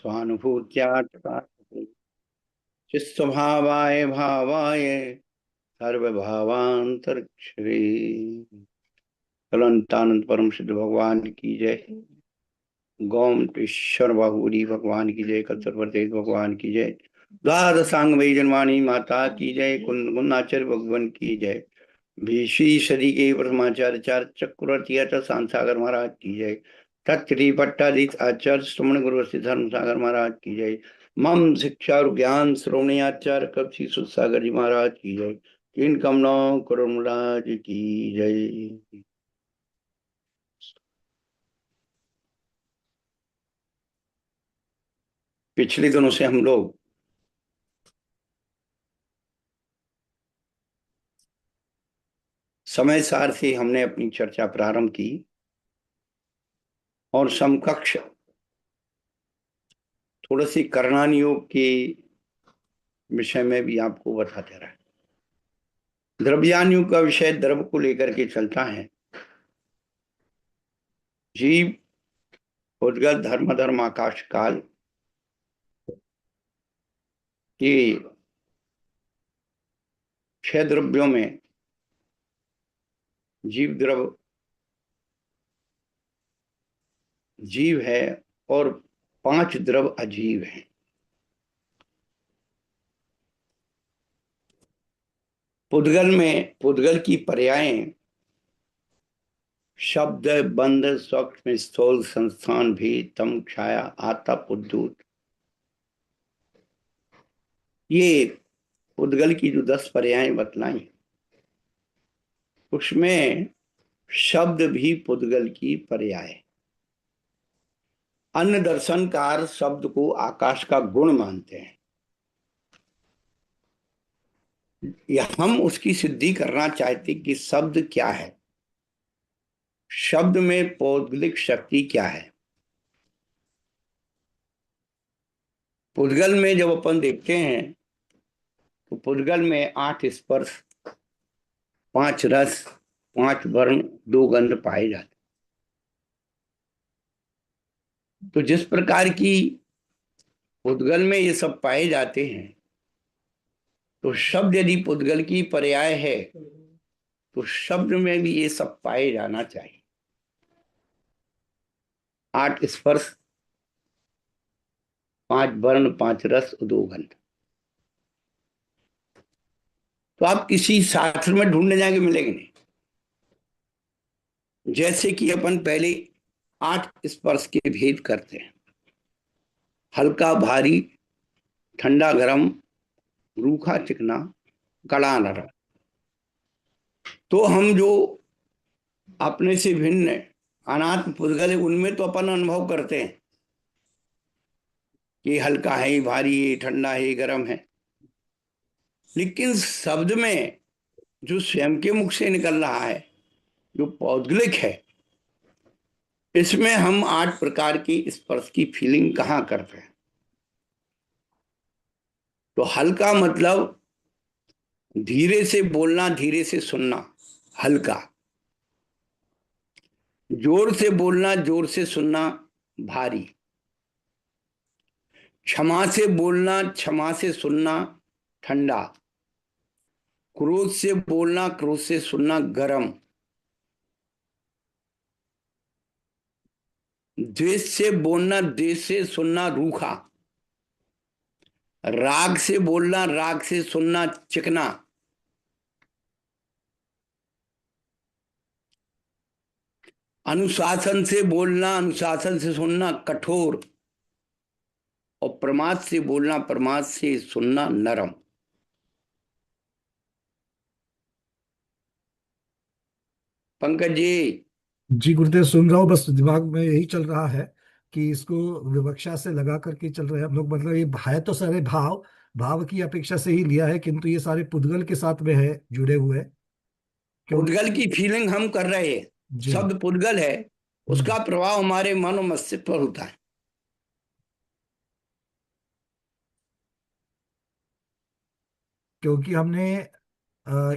स्वानुभूत्या चित्स्वभावाय भावाय सर्वभावांतरिक्षरे। अनंतानंद परम सिद्ध भगवान की जय। गौमटेश्वर बाहुबली भगवान की जय। कत्तर भगवान की जय। द्वादशांग वही जनवाणी माता की जय। कुंद कुंदाचार्य भगवान की जय। भीष्मी सदी के परमाचार्य चार चक्रवर्ती सांसागर महाराज की जय। तत्री पट्टाधीश आचार्य श्रमण गुरु धर्म सागर महाराज की जय। मम शिक्षा और ज्ञान श्रोमणी आचार्य कपसी सुसागर जी महाराज की जय। तीन कमलों करुणराज की जय। पिछले दिनों से हम लोग समय सार से हमने अपनी चर्चा प्रारंभ की और समकक्ष थोड़ी सी करणान योग के विषय में भी आपको बताते रहे। द्रव्यान योग का विषय द्रव्य को लेकर के चलता है। जीव उद्गत धर्म धर्म आकाश काल के छह द्रव्यों में जीव द्रव्य जीव है और पांच द्रव्य अजीव हैं। पुद्गल की पर्यायें शब्द बंध सूक्ष्म स्थूल संस्थान भी तम छाया आता पुद्दूत। ये पुद्गल की जो 10 पर्यायें बतलाई उसमें शब्द भी पुद्गल की पर्याय। अन्य दर्शनकार शब्द को आकाश का गुण मानते हैं। या हम उसकी सिद्धि करना चाहते कि शब्द क्या है, शब्द में पौद्गलिक शक्ति क्या है। पुद्गल में जब अपन देखते हैं तो पुद्गल में 8 स्पर्श, 5 रस, 5 वर्ण, 2 गंध पाए जाते। तो जिस प्रकार की पुद्गल में ये सब पाए जाते हैं तो शब्द यदि पुद्गल की पर्याय है तो शब्द में भी ये सब पाए जाना चाहिए। 8 स्पर्श, 5 वर्ण, 5 रस, 2 गंध। तो आप किसी शास्त्र में ढूंढने जाएंगे मिलेंगे नहीं। जैसे कि अपन पहले 8 स्पर्श के भेद करते हैं। हल्का भारी, ठंडा गरम, रूखा चिकना, कड़ा नरम। तो हम जो अपने से भिन्न अनात्म पुद्गल है उनमें तो अपन अनुभव करते हैं कि हल्का है, भारी है, ठंडा है, गरम है। लेकिन शब्द में जो स्वयं के मुख से निकल रहा है, जो पौद्गलिक है, इसमें हम 8 प्रकार की स्पर्श की फीलिंग कहाँ करते हैं। तो हल्का मतलब धीरे से बोलना, धीरे से सुनना, हल्का। जोर से बोलना, जोर से सुनना, भारी। क्षमा से बोलना, क्षमा से सुनना, ठंडा। क्रोध से बोलना, क्रोध से सुनना, गरम। द्वेष से बोलना, द्वेष से सुनना, रूखा। राग से बोलना, राग से सुनना, चिकना। अनुशासन से बोलना, अनुशासन से सुनना, कठोर। और प्रमाद से बोलना, प्रमाद से सुनना, नरम। पंकज जी। जी गुरुदेव, सुन रहा हूँ। बस दिमाग में यही चल रहा है कि इसको विवक्षा से लगा करके चल रहे हैं हम लोग। मतलब ये है तो सारे भाव भाव की अपेक्षा से ही लिया है, किंतु ये सारे पुद्गल के साथ में है, जुड़े हुए। क्योंकि पुद्गल की फीलिंग हम कर रहे हैं। जी। शब्द पुद्गल है, हम्म। उसका प्रभाव हमारे मन और मस्तिष्क पर होता है। क्योंकि हमने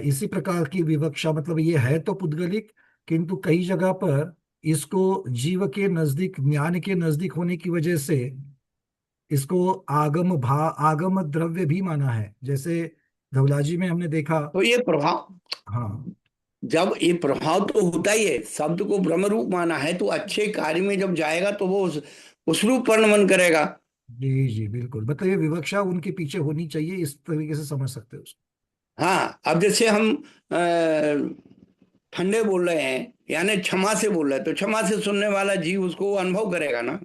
इसी प्रकार की विवक्षा, मतलब ये है तो पुद्गलिक, किंतु कई जगह पर इसको जीव के नजदीक, ज्ञान के नजदीक होने की वजह से इसको आगम द्रव्य भी माना है, जैसे धवलाजी में हमने देखा। तो ये प्रभाव, हाँ। जब ये प्रभाव तो होता ही है, शब्द को ब्रह्म रूप माना है, तो अच्छे कार्य में जब जाएगा तो वो उस रूप पर नमन करेगा। जी जी बिल्कुल, मतलब ये विवक्षा उनके पीछे होनी चाहिए, इस तरीके से समझ सकते हो उसको। हाँ, अब जैसे हम ठंडे बोल रहे हैं, यानी क्षमा से बोल रहे हैं, तो क्षमा से सुनने वाला जीव उसको अनुभव करेगा ना।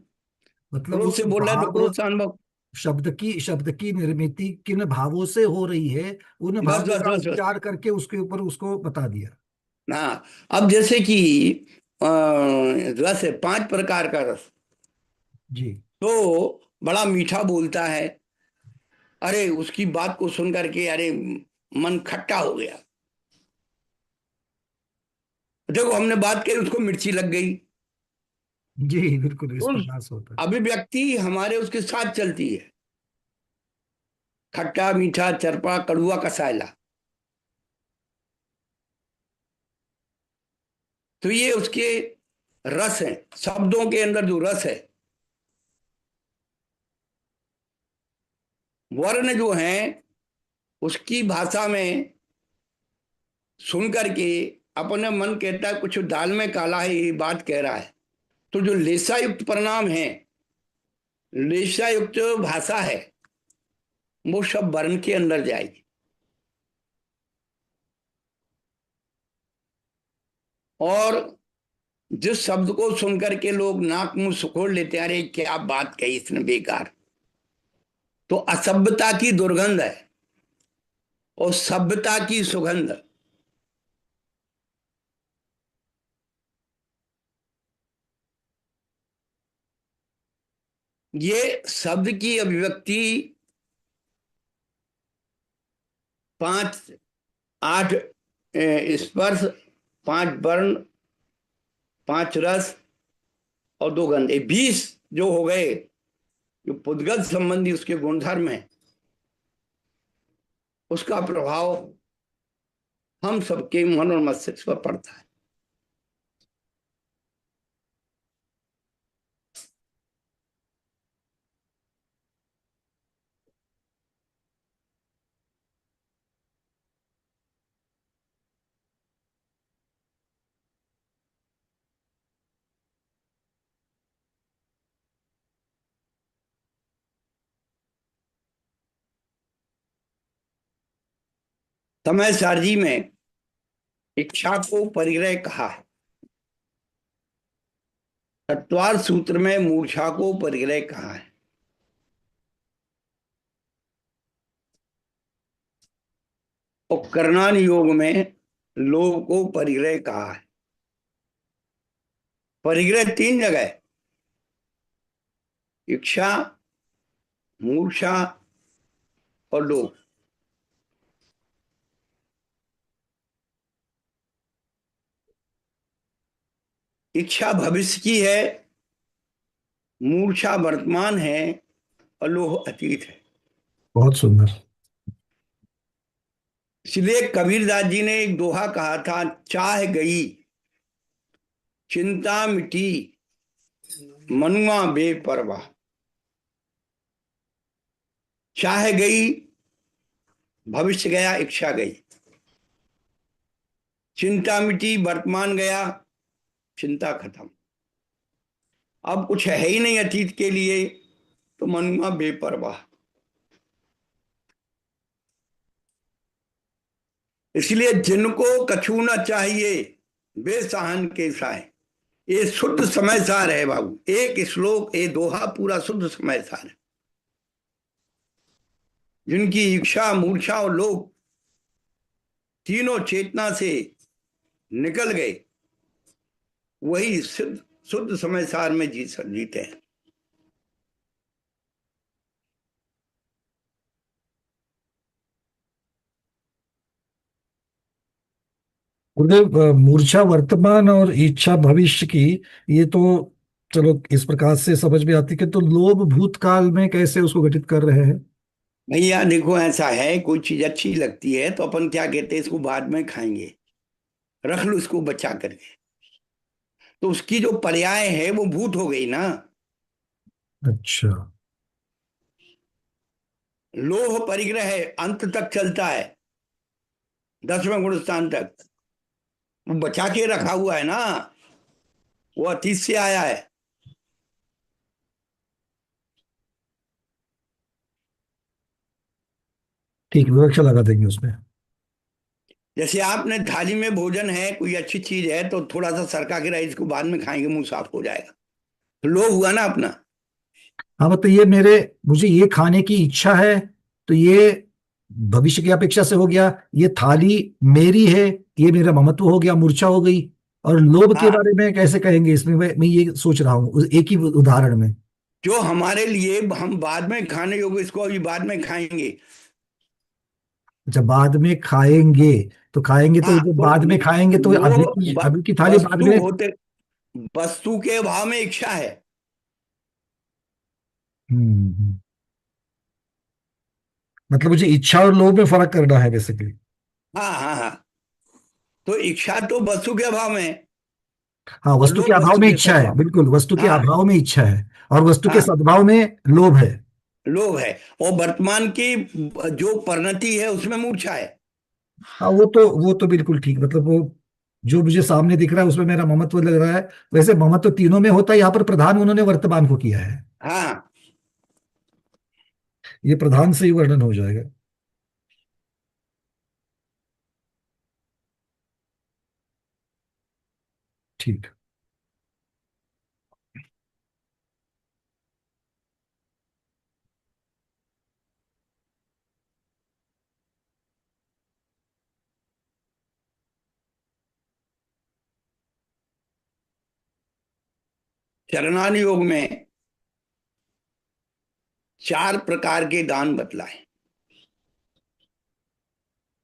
मतलब क्रोध उस से बोल रहे हैं तो भाव, क्रोध से अनुभव। शब्द की निर्मिति किन भावों से हो रही है, उन बस भावों बस का बस बस। उपचार करके उसके ऊपर उसको बता दिया। हाँ, अब जैसे कि रस है, 5 प्रकार का रस। जी तो बड़ा मीठा बोलता है, अरे उसकी बात को सुन करके अरे मन खट्टा हो गया। देखो हमने बात कही, उसको मिर्ची लग गई। जी बिल्कुल, इस तो प्रकार से होता है। अभिव्यक्ति हमारे उसके साथ चलती है, खट्टा मीठा चरपा कड़ुआ कसायला। तो ये उसके रस हैं, शब्दों के अंदर जो रस है। वर्ण जो है उसकी भाषा में सुन करके अपने मन कहता है कुछ दाल में काला है, ये बात कह रहा है। तो जो लेसायुक्त परिणाम है, लेसायुक्त भाषा है, वो सब वर्ण के अंदर जाएगी। और जिस शब्द को सुनकर के लोग नाक मुंह सिकोड़ लेते हैं, अरे क्या बात कही इसने बेकार, तो असभ्यता की दुर्गंध है और सभ्यता की सुगंध। ये शब्द की अभिव्यक्ति 5 8 स्पर्श, 5 वर्ण, 5 रस और 2 गंध, 20 जो हो गए, जो पुद्गल संबंधी उसके गुणधर्म है, उसका प्रभाव हम सबके मन और मस्तिष्क पर पड़ता है। समय सारजी में इच्छा को परिग्रह कहा है, तत्वार सूत्र में मूर्छा को परिग्रह कहा है, और करणान योग में लोभ को परिग्रह कहा है। परिग्रह 3 जगह है, इच्छा, मूर्छा और लोभ। इच्छा भविष्य की है, मूर्छा वर्तमान है और लोभ अतीत है। बहुत सुंदर। इसलिए कबीरदास जी ने एक दोहा कहा था, चाह गई चिंता मिटी मनुआ बेपरवाह। चाह गई, भविष्य गया, इच्छा गई, चिंता मिटी, वर्तमान गया, चिंता खत्म। अब कुछ है ही नहीं अतीत के लिए, तो मनुआ बेपरवाह। इसलिए जिनको कछू न चाहिए वे सहन के साए। ये शुद्ध समय सार है बाबू, एक श्लोक, ये दोहा पूरा शुद्ध समय सार है। जिनकी इच्छा मूर्छा और लोभ तीनों चेतना से निकल गए, वही शुद्ध शुद्ध समय सार में जीते हैं। गुरुदेव, मूर्छा वर्तमान और इच्छा भविष्य की, ये तो चलो इस प्रकार से समझ में आती कि तो लोभ भूतकाल में कैसे उसको घटित कर रहे हैं। भैया देखो, ऐसा है, कोई चीज अच्छी लगती है तो अपन क्या कहते हैं, इसको बाद में खाएंगे, रख लो इसको बचा करके। तो उसकी जो पर्याय है वो भूत हो गई ना। अच्छा। लोह परिग्रह है, अंत तक चलता है, 10वें गुण स्थान तक। वो बचा के रखा हुआ है ना, वो अतीत से आया है। ठीक, विवक्षा लगा देंगे उसमें। जैसे आपने थाली में भोजन है, कोई अच्छी चीज है, तो थोड़ा सा सरका के रहे, इसको बाद में खाएंगे, मुंह साफ हो जाएगा। तो लोभ हुआ ना अपना। हाँ मतलब ये मुझे ये खाने की इच्छा है, तो ये भविष्य की अपेक्षा से हो गया। ये थाली मेरी है, ये मेरा ममत्व हो गया, मूर्छा हो गई। और लोभ के हाँ, बारे में कैसे कहेंगे इसमें, मैं ये सोच रहा हूँ एक ही उदाहरण में। जो हमारे लिए हम बाद में खाने योग्य, इसको अभी बाद में खाएंगे। जब बाद में खाएंगे, तो खाएंगे तो हाँ, जब तो बाद में खाएंगे तो लोभ अभी की थाली बाद वस्तु में। होते, वस्तु के अभाव में इच्छा है। हम्म। मतलब मुझे इच्छा और लोभ में फर्क करना है बेसिकली। हाँ हाँ हाँ। तो इच्छा तो वस्तु के अभाव में है, हाँ, और वस्तु के लोभ अभाव वस्तु में के इच्छा है, सद्भाव। बिल्कुल वस्तु के हाँ अभाव में इच्छा है, और वस्तु के हाँ, सद्भाव में लोभ है। लोभ है। और वर्तमान की जो परिणति है, उसमें मूर्छा है। हाँ, वो तो बिल्कुल ठीक, मतलब वो जो मुझे सामने दिख रहा है उसमें मेरा ममत्व लग रहा है। वैसे ममत्व तीनों में होता है, यहाँ पर प्रधान उन्होंने वर्तमान को किया है। हाँ, ये प्रधान से ही वर्णन हो जाएगा। ठीक। चरणान योग में 4 प्रकार के दान बतलाए।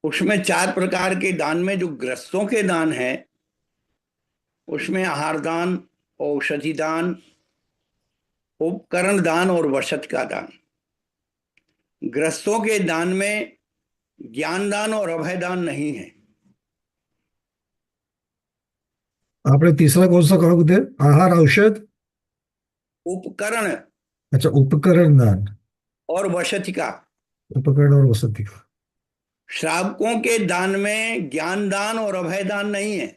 उसमें 4 प्रकार के दान में जो ग्रस्तों के दान है, उसमें आहार दान, औषधि दान, उपकरण दान और वसत का दान। ग्रस्तों के दान में ज्ञान दान और अभय दान नहीं है। आपने तीसरा कौन सा कहा उधर, आहार औषध? उपकरण अच्छा, उपकरण दान। और वसति का। उपकरण और वसति का। श्रावकों के दान में ज्ञान दान और अभय दान नहीं है।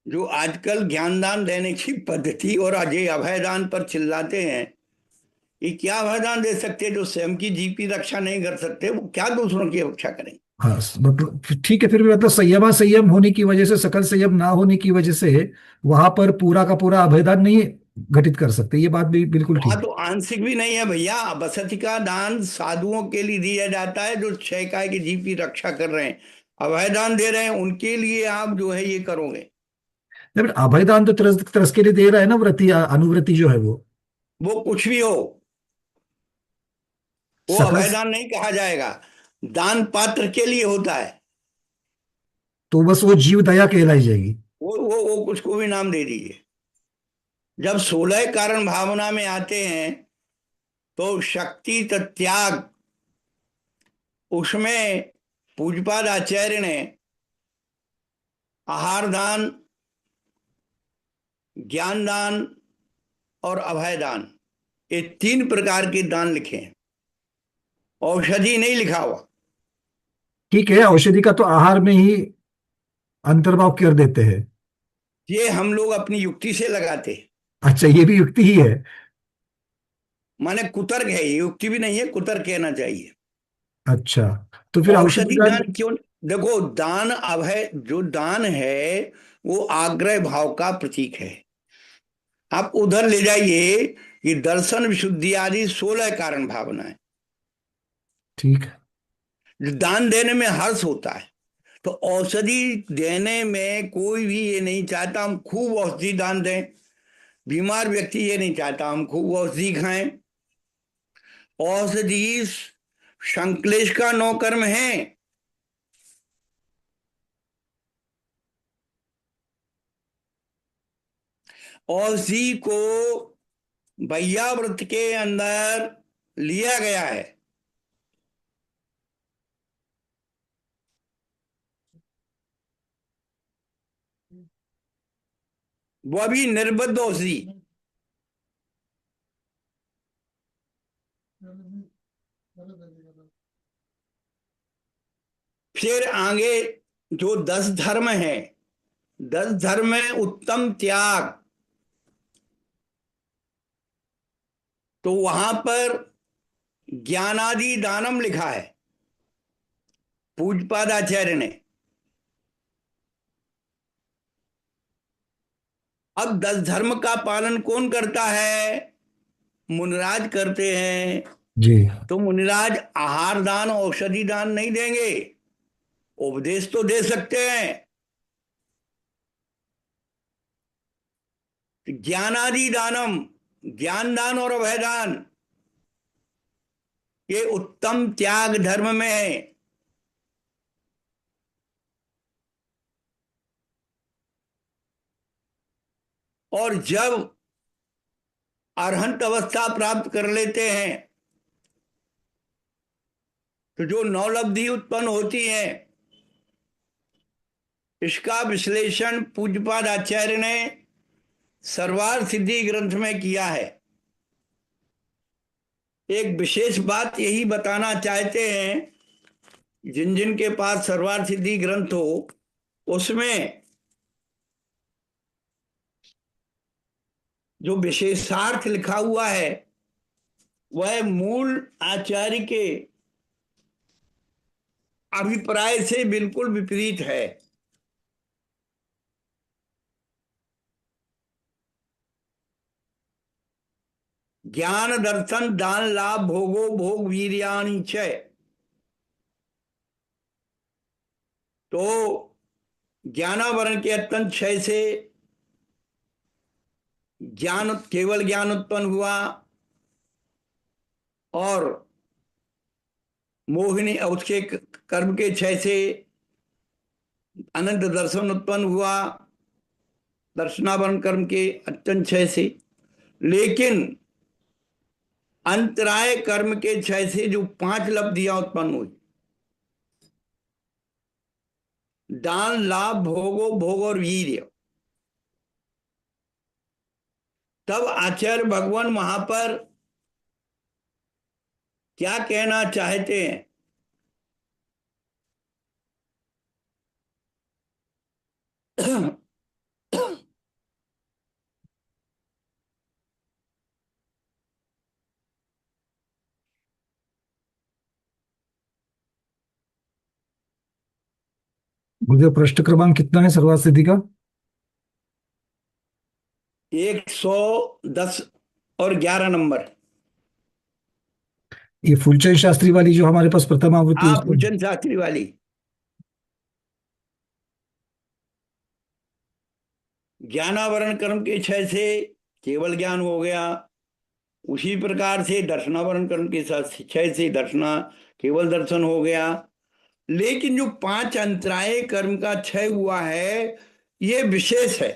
जो आजकल ज्ञान दान देने की पद्धति और अजय अभय दान पर चिल्लाते हैं, ये क्या अभय दान दे सकते हैं? जो स्वयं की जीव की रक्षा नहीं कर सकते, वो क्या दूसरों की रक्षा करेंगे? हाँ, मतलब ठीक है, फिर भी मतलब संयम होने की वजह से, सकल संयम ना होने की वजह से वहां पर पूरा का पूरा अभयदान नहीं घटित कर सकते, ये बात भी बिल्कुल वहां ठीक है। तो आंशिक भी नहीं है भैया। बसति का दान साधुओं के लिए दिया जाता है, जो क्षय काय की जीव की रक्षा कर रहे हैं। अभय दान दे रहे हैं, उनके लिए आप जो है ये करोगे। लेकिन अभयदान तो तरस तरस के लिए दे रहा है ना, व्रती अनुव्रती जो है वो। वो कुछ भी हो, वो सकल। अभय दान नहीं कहा जाएगा। दान पात्र के लिए होता है। तो बस वो जीव दया कहलाई जाएगी। वो कुछ को भी नाम दे दीजिए। जब 16 कारण भावना में आते हैं, तो शक्ति त्याग, उसमें पूज्यपाद आचार्य ने आहार दान, ज्ञान दान और अभय दान, ये 3 प्रकार के दान लिखे हैं। औषधि नहीं लिखा हुआ। ठीक है, औषधि का तो आहार में ही अंतर्भाव कर देते हैं। ये हम लोग अपनी युक्ति से लगाते हैं। अच्छा, ये भी युक्ति ही है। माने कुतर्क है, ये युक्ति भी नहीं है, कुतर्क कहना चाहिए। अच्छा, तो फिर औषधि औषधि दान। दान क्यों? देखो, दान अभय जो दान है, वो आग्रह भाव का प्रतीक है। आप उधर ले जाइए कि दर्शन विशुद्धि आदि 16 कारण भावना है। ठीक है। जो दान देने में हर्ष होता है, तो औषधि देने में कोई भी ये नहीं चाहता हम खूब औषधि दान दें। बीमार व्यक्ति ये नहीं चाहता हम खूब औषधि खाएं। औषधि संश्लेष का नौकर्म है। औषधि को वैयाव्रत के अंदर लिया गया है। वह भी निर्बद्ध औषधि। फिर आगे जो 10 धर्म है, 10 धर्म में उत्तम त्याग, तो वहां पर ज्ञानादि दानम लिखा है पूज्यपाद आचार्य ने। अब 10 धर्म का पालन कौन करता है? मुनिराज करते हैं। जी। तो मुनिराज आहार दान औषधि दान नहीं देंगे, उपदेश तो दे सकते हैं। ज्ञानादि दानम, ज्ञान दान और अभय दान, ये उत्तम त्याग धर्म में है। और जब अरहंत अवस्था प्राप्त कर लेते हैं तो जो नौलब्धि उत्पन्न होती है, इसका विश्लेषण पूज्यपाद आचार्य ने सर्वार्थ सिद्धि ग्रंथ में किया है। एक विशेष बात यही बताना चाहते हैं, जिन जिन के पास सर्वार्थ सिद्धि ग्रंथ हो, उसमें जो विशेषार्थ लिखा हुआ है वह मूल आचार्य के अभिप्राय से बिल्कुल विपरीत है। ज्ञान दर्शन दान लाभ भोगो भोग वीर्याणि च, तो ज्ञानावरण के अत्यंत क्षय से ज्ञान, केवल ज्ञान उत्पन्न हुआ, और मोहिनी उसके कर्म के क्षय से अनंत दर्शन उत्पन्न हुआ, दर्शनावरण कर्म के अत्यंत क्षय से। लेकिन अंतराय कर्म के क्षय से जो 5 लब्धियां उत्पन्न हुई, दान लाभ भोगो भोग और वीर्य, तब आचार्य भगवान वहां पर क्या कहना चाहते हैं? गुरुदेव पृष्ठ क्रमांक कितना है सर्वार्थ सिद्धि का? 110 और 11 नंबर। ये फूलचंद शास्त्री वाली जो हमारे पास प्रथम आवृत्ति है हाँ, उसमें? फूलचंद शास्त्री वाली। ज्ञानावरण कर्म के क्षय से केवल ज्ञान हो गया, उसी प्रकार से दर्शनावरण कर्म के साथ क्षय से दर्शना केवल दर्शन हो गया। लेकिन जो 5 अंतराय कर्म का क्षय हुआ है, ये विशेष है।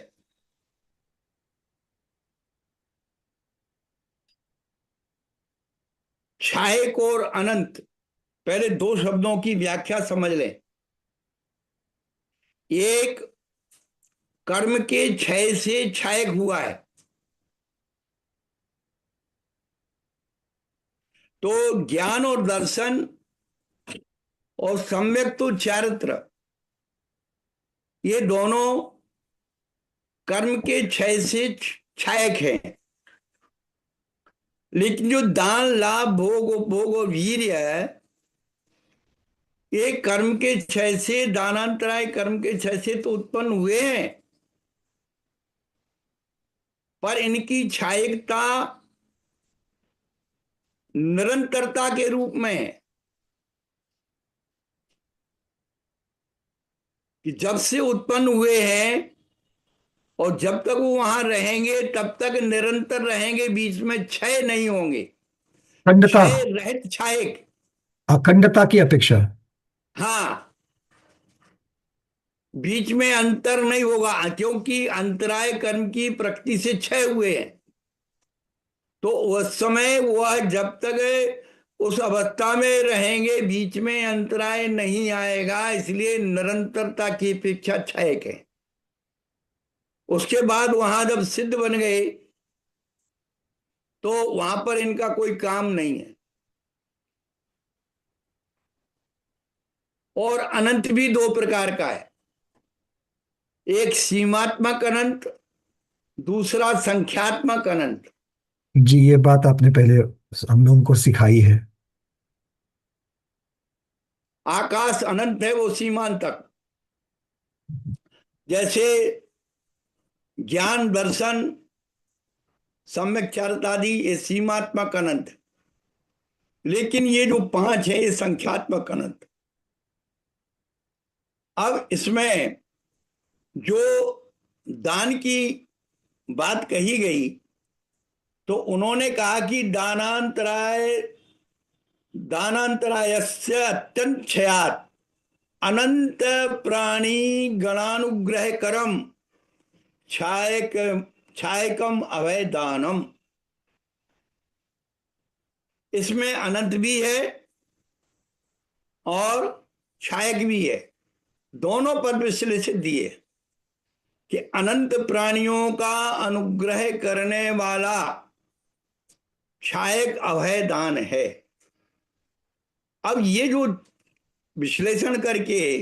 क्षायक और अनंत, पहले 2 शब्दों की व्याख्या समझ लें। एक, कर्म के क्षय से क्षयक हुआ है, तो ज्ञान और दर्शन और सम्यक तो चारित्र, ये दोनों कर्म के क्षय से क्षयक है। लेकिन जो दान लाभ भोग और वीर्य है, ये कर्म के क्षय से, दानांतराय कर्म के क्षय से तो उत्पन्न हुए हैं, पर इनकी क्षायकता निरंतरता के रूप में है, कि जब से उत्पन्न हुए हैं और जब तक वो वहां रहेंगे तब तक निरंतर रहेंगे, बीच में क्षय नहीं होंगे। अखंडता। क्षय रहित क्षायक। अखंडता की अपेक्षा। हाँ, बीच में अंतर नहीं होगा, क्योंकि अंतराय कर्म की प्रकृति से क्षय हुए हैं। तो उस समय वह जब तक उस अवस्था में रहेंगे, बीच में अंतराय नहीं आएगा, इसलिए निरंतरता की अपेक्षा क्षयक है। उसके बाद वहां जब सिद्ध बन गए तो वहां पर इनका कोई काम नहीं है। और अनंत भी दो प्रकार का है, एक सीमात्मक अनंत, दूसरा संख्यात्मक अनंत। जी, ये बात आपने पहले हम लोगों को सिखाई है। आकाश अनंत है, वो सीमांतक। जैसे ज्ञान, दर्शन, सम्यक चारित्र आदि ये सीमात्मक अनंत, लेकिन ये जो पांच है ये संख्यात्मक अनंत। अब इसमें जो दान की बात कही गई, तो उन्होंने कहा कि दानांतरायस्य अत्यंत क्षयात अनंत प्राणी गणानुग्रह करम छायक छायकम अभय दानम। इसमें अनंत भी है और छायक भी है, दोनों पद विश्लेषित दिए कि अनंत प्राणियों का अनुग्रह करने वाला छायक अभय दान है। अब ये जो विश्लेषण करके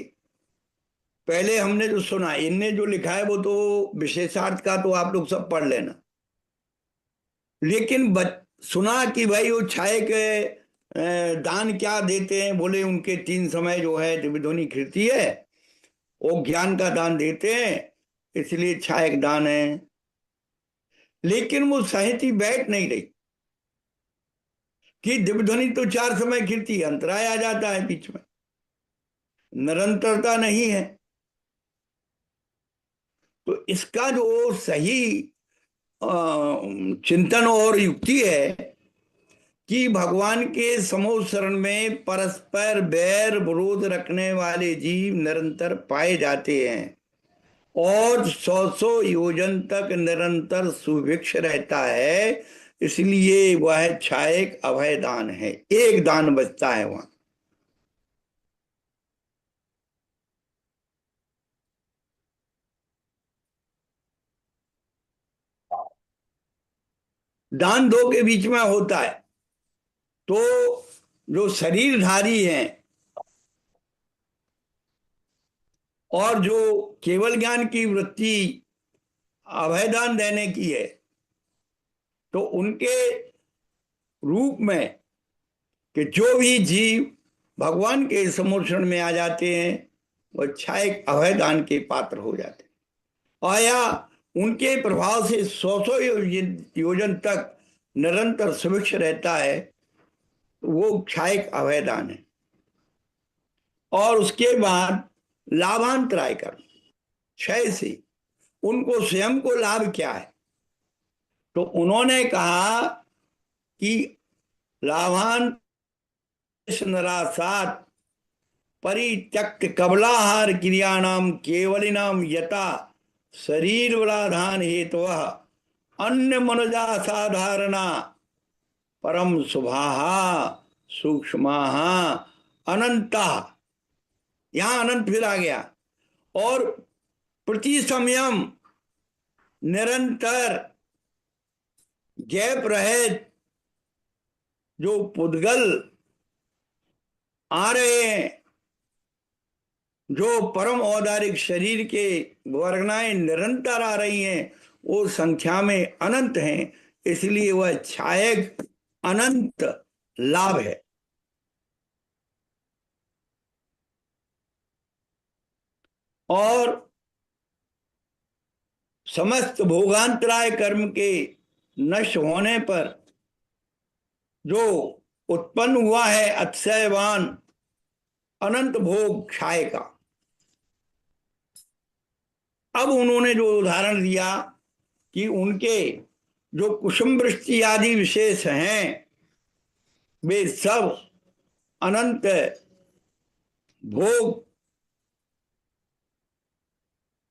पहले हमने जो सुना, इनने जो लिखा है वो तो विशेषार्थ का तो आप लोग सब पढ़ लेना, लेकिन सुना कि भाई वो छायक दान क्या देते हैं, बोले उनके 3 समय जो है दिव्य ध्वनि कीर्ति है, वो ज्ञान का दान देते हैं, इसलिए छायक दान है। लेकिन वो सहित बैठ नहीं रही कि दिव्य ध्वनि तो 4 समय कीर्ति, अंतराय आ जाता है बीच में, निरंतरता नहीं है। तो इसका जो सही चिंतन और युक्ति है कि भगवान के समूह शरण में परस्पर बैर विरोध रखने वाले जीव निरंतर पाए जाते हैं और 100 योजन तक निरंतर सुभिक्ष रहता है, इसलिए वह छायक अभय दान है। एक दान बचता है वहां। दान दो के बीच में होता है, तो जो शरीरधारी हैं और जो केवल ज्ञान की वृत्ति अभयदान देने की है, तो उनके रूप में कि जो भी जीव भगवान के समोषण में आ जाते हैं वह छायक अभयदान के पात्र हो जाते हैं, आया उनके प्रभाव से 100 योजन तक निरंतर सुभिक्ष रहता है, वो छायक अभयदान है। और उसके बाद लाभांतराय कर्म, क्षय से उनको स्वयं को लाभ क्या है, तो उन्होंने कहा कि लाभांत नरासात परित्यक्त कबलाहार क्रियाणाम केवलिनाम यथा शरीर बलाधान हेतु अन्य मनजा साधारणा परम शुभाहा सूक्ष्माहा अनंता। यहां अनंत फिर आ गया। और प्रति समयम निरंतर गैप रहे जो पुद्गल आ रहे हैं, जो परम औदारिक शरीर के वर्गनाएं निरंतर आ रही हैं, वो संख्या में अनंत हैं, इसलिए वह छायक अनंत लाभ है। और समस्त भोगांतराय कर्म के नष्ट होने पर जो उत्पन्न हुआ है अतिशयवान अनंत भोग क्षय का। अब उन्होंने जो उदाहरण दिया कि उनके जो कुसुम वृष्टि आदि विशेष हैं, वे सब अनंत भोग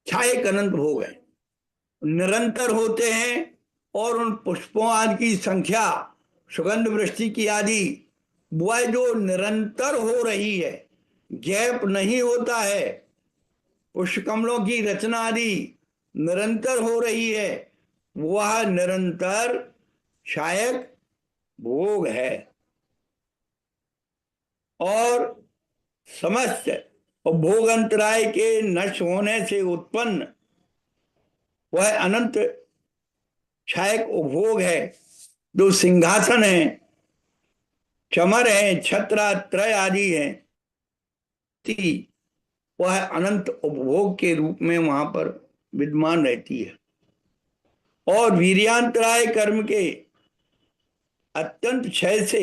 क्षयक अनंत भोग है, निरंतर होते हैं। और उन पुष्पों आदि की संख्या, सुगंध वृष्टि की आदि, वह जो निरंतर हो रही है, गैप नहीं होता है, पुष्प कमलों की रचना आदि निरंतर हो रही है, वह निरंतर शायक भोग है। और समस्त और भोग अंतराय के नष्ट होने से उत्पन्न वह अनंत क्षयक उपभोग है, जो सिंहासन है, चमर है, छत्र त्रय आदि है, वह अनंत उपभोग के रूप में वहां पर विद्यमान रहती है। और वीर्यांतराय कर्म के अत्यंत क्षय से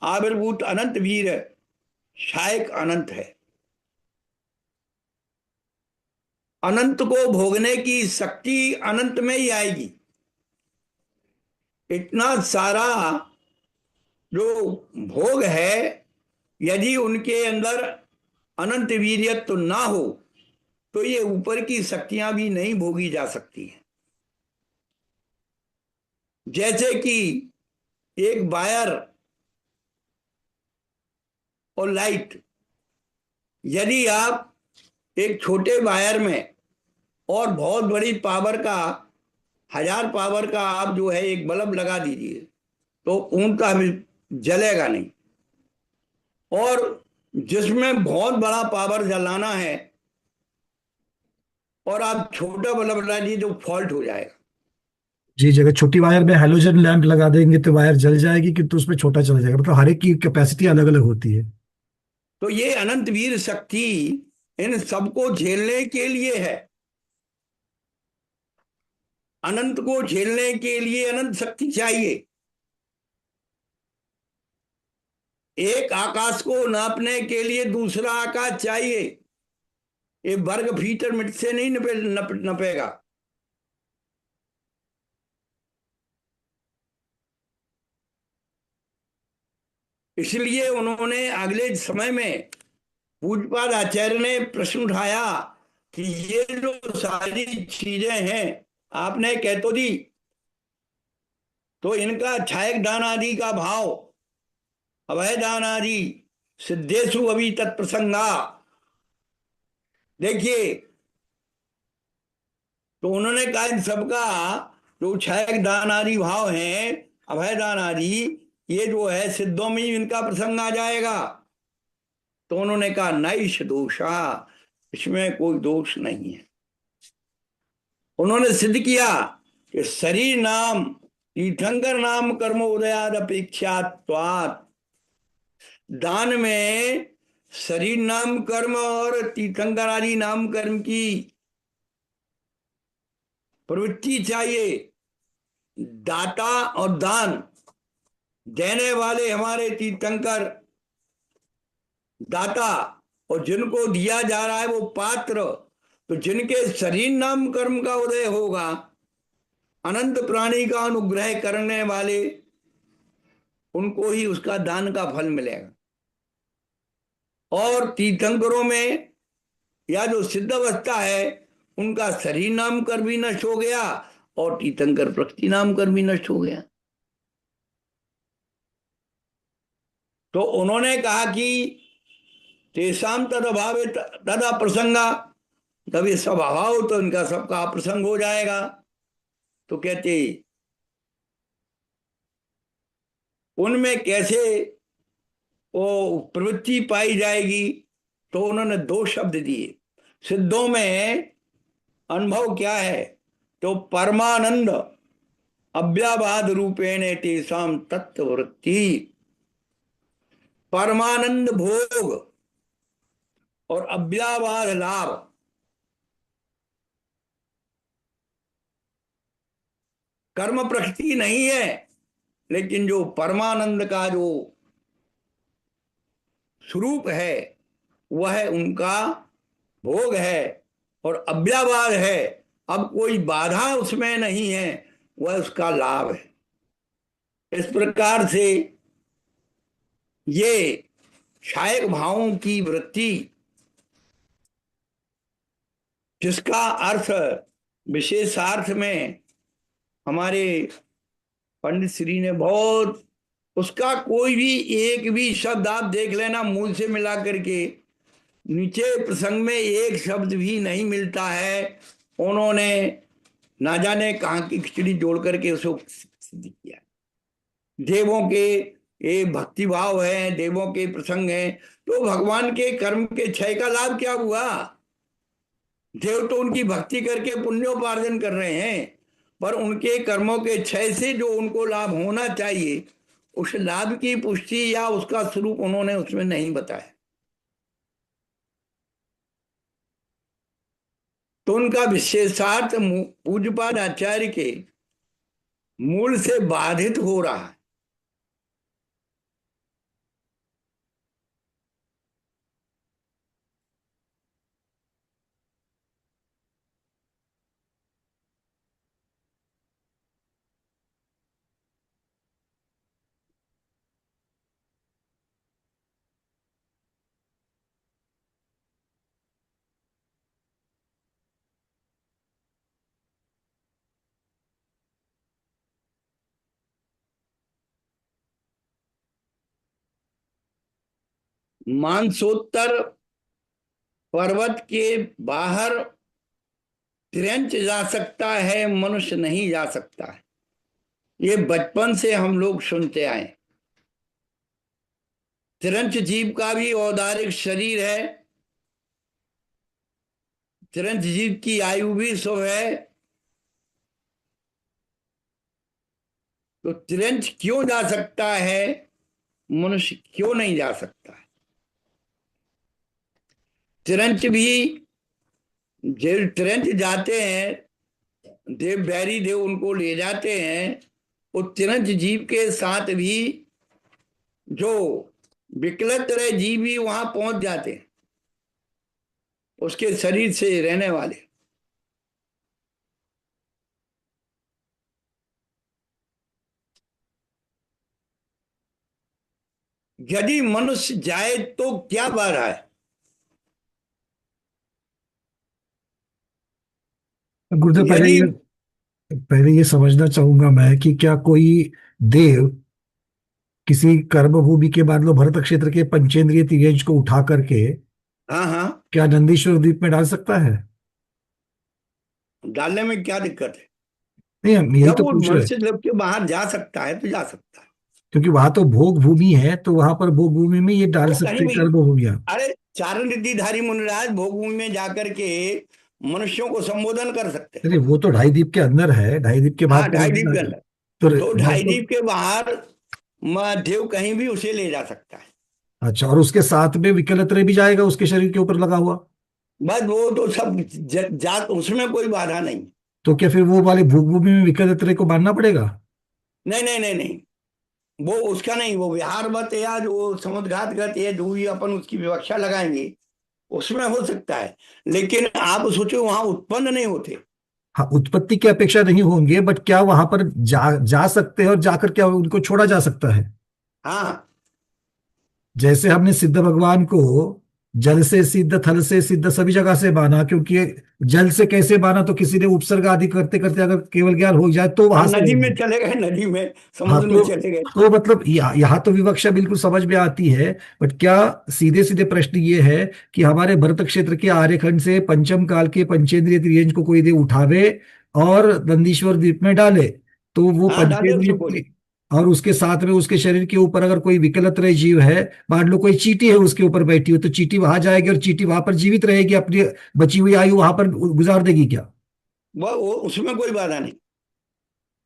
आविर्भूत अनंत वीर शायक अनंत है। अनंत को भोगने की शक्ति अनंत में ही आएगी। इतना सारा जो भोग है, यदि उनके अंदर अनंत वीर्यत्व ना हो तो ये ऊपर की शक्तियां भी नहीं भोगी जा सकती हैं। जैसे कि एक वायर और लाइट, यदि आप एक छोटे वायर में और बहुत बड़ी पावर का 1000 पावर का आप जो है एक बल्ब लगा दीजिए तो उनका भी जलेगा नहीं। और जिसमें बहुत बड़ा पावर जलाना है और आप छोटा बल्ब लगा दीजिए तो फॉल्ट हो जाएगा। जी जी, अगर छोटी वायर में हेलोजन लैंप लगा देंगे तो वायर जल जाएगी, किंतु उसमें छोटा चला जाएगा। मतलब हर एक की कैपेसिटी अलग अलग होती है। तो ये अनंत वीर शक्ति इन सबको झेलने के लिए है। अनंत को झेलने के लिए अनंत शक्ति चाहिए। एक आकाश को नापने के लिए दूसरा आकाश चाहिए। ये वर्ग फीट मिनट से नहीं नपेगा। इसलिए उन्होंने अगले समय में पूज्यपाद आचार्य ने प्रश्न उठाया कि ये जो सारी चीजें हैं आपने कह तो दी, तो इनका छायक दान आदि का भाव, अभय दान आदि सिद्धेशु अभी तत्प्रसंगा, देखिए। तो उन्होंने कहा इन सबका जो छायक दान आदि भाव है, अभय दान आदि, ये जो है सिद्धों में ही इनका प्रसंग आ जाएगा। तो उन्होंने कहा नैष दोषा, इसमें कोई दोष नहीं है। उन्होंने सिद्ध किया कि शरीर नाम तीर्थंकर नाम कर्मोदयाद अपेक्षात्वात्, दान में शरीर नाम कर्म और तीर्थंकर आदि नाम कर्म की प्रवृत्ति चाहिए। दाता और दान देने वाले हमारे तीर्थंकर दाता, और जिनको दिया जा रहा है वो पात्र। तो जिनके शरीर नाम कर्म का उदय होगा, अनंत प्राणी का अनुग्रह करने वाले, उनको ही उसका दान का फल मिलेगा। और तीर्थंकरों में या जो सिद्ध अवस्था है, उनका शरीर नाम कर भी नष्ट हो गया और तीर्थंकर प्रकृति नाम कर भी नष्ट हो गया। तो उन्होंने कहा कि तेषाम तद अभाव तदा प्रसंगा, तब ये सब अभाव तो इनका सबका प्रसंग हो जाएगा। तो कहते उनमें कैसे वो प्रवृत्ति पाई जाएगी, तो उन्होंने 2 शब्द दिए। सिद्धों में अनुभव क्या है, तो परमानंद अव्याबाद रूपेण तेषाम तत्ववृत्ति, परमानंद भोग और अव्याबाद लाभ। कर्म प्रकृति नहीं है, लेकिन जो परमानंद का जो स्वरूप है वह उनका भोग है और अव्याबाद है। अब कोई बाधा उसमें नहीं है, वह उसका लाभ है। इस प्रकार से ये क्षायक भावों की वृत्ति, जिसका अर्थ विशेषार्थ में हमारे पंडित श्री ने बहुत, उसका कोई भी एक भी शब्द आप देख लेना मूल से मिला करके, नीचे प्रसंग में एक शब्द भी नहीं मिलता है। उन्होंने ना जाने कहाँ की खिचड़ी जोड़ करके उसको सिद्ध किया। देवों के ये भक्ति भाव है, देवों के प्रसंग है, तो भगवान के कर्म के क्षय का लाभ क्या हुआ? देव तो उनकी भक्ति करके पुण्योपार्जन कर रहे हैं, पर उनके कर्मों के क्षय से जो उनको लाभ होना चाहिए, उस लाभ की पुष्टि या उसका स्वरूप उन्होंने उसमें नहीं बताया। तो उनका विशेषार्थ पूज्यपाद आचार्य के मूल से बाधित हो रहा है। मानसोत्तर पर्वत के बाहर तिरंच जा सकता है, मनुष्य नहीं जा सकता है। ये बचपन से हम लोग सुनते आए। तिरंच जीव का भी औदारिक शरीर है, तिरंच जीव की आयु भी 100 है। तो तिरंच क्यों जा सकता है, मनुष्य क्यों नहीं जा सकता है? तिरंच भी, जो तिरंच जाते हैं, देव बैरी देव उनको ले जाते हैं, वो तिरंच जीव के साथ भी जो विकलतर जीव भी वहां पहुंच जाते हैं, उसके शरीर से रहने वाले। यदि मनुष्य जाए तो क्या बाधा है? गुरुदेव, यदि, पहले ये समझना चाहूंगा मैं कि क्या कोई देव किसी कर्म भूमि के मान लो भरत क्षेत्र के पंचेंद्रिय तिर्यंच को उठा करके हाँ हाँ, क्या नंदीश्वर द्वीप में डाल सकता है? डालने में क्या दिक्कत है? नहीं, हम यही जब तो वो पूछ रहे हैं। मनुष्य जब के बाहर जा सकता है तो जा सकता है। क्योंकि वहां तो भोग भूमि है, तो वहां पर भोग भूमि में ये डाल वो कहीं सकते हैं भी, कर्म भूमिया। अरे चारण रिद्धिधारी मुनिराज भोगभूमि में जाकर के मनुष्यों को संबोधन कर सकते हैं। अरे वो तो ढाई द्वीप के अंदर है, ढाई द्वीप के बाहर हाँ, तो ढाई द्वीप के अंदर। तो तो ढाई मतलब। द्वीप के बाहर देव कहीं भी उसे ले जा सकता है। अच्छा, और उसके साथ में विकलत्र भी जाएगा उसके शरीर के ऊपर लगा हुआ? बस वो तो सब जात, उसमें कोई बाधा नहीं। तो क्या फिर वो वाले भोग भूमि में विकलत्र को मानना पड़ेगा? नहीं नहीं नहीं नहीं, वो उसका नहीं, वो विहार मत या जो समुद्रघात गत या जो भी अपन उसकी विवक्षा लगाएंगे, उसमें हो सकता है। लेकिन आप सोचो वहां उत्पन्न नहीं होते। हाँ, उत्पत्ति की अपेक्षा नहीं होंगे, बट क्या वहां पर जा सकते हैं और जाकर क्या उनको छोड़ा जा सकता है? हाँ जैसे हमने सिद्ध भगवान को जल से सिद्ध, थल से सिद्ध, सभी जगह से माना, क्योंकि जल से कैसे माना, तो किसी ने उपसर्ग आदि करते करते अगर केवल ज्ञान हो जाए तो हाँ, वहां से नदी माना। में चले गए, नदी में हाँ, समुद्र में तो चले गए। मतलब यहाँ तो विवक्षा बिल्कुल समझ में आती है। बट क्या सीधे सीधे प्रश्न ये है कि हमारे भरत क्षेत्र के आर्यखंड से पंचम काल के पंचेंद्रिय त्रियंज को कोई दे उठावे और नंदीश्वर द्वीप में डाले, तो वो हाँ, डाले पंचेंद्रिय उसमें कोई। और उसके साथ में उसके शरीर के ऊपर अगर कोई विकलत्रय जीव है, मान लो कोई चींटी है उसके ऊपर बैठी हुई, तो चींटी वहां जाएगी और चींटी वहां पर जीवित रहेगी, अपनी बची हुई आयु वहां पर गुजार देगी क्या? वो उसमें कोई बाधा नहीं।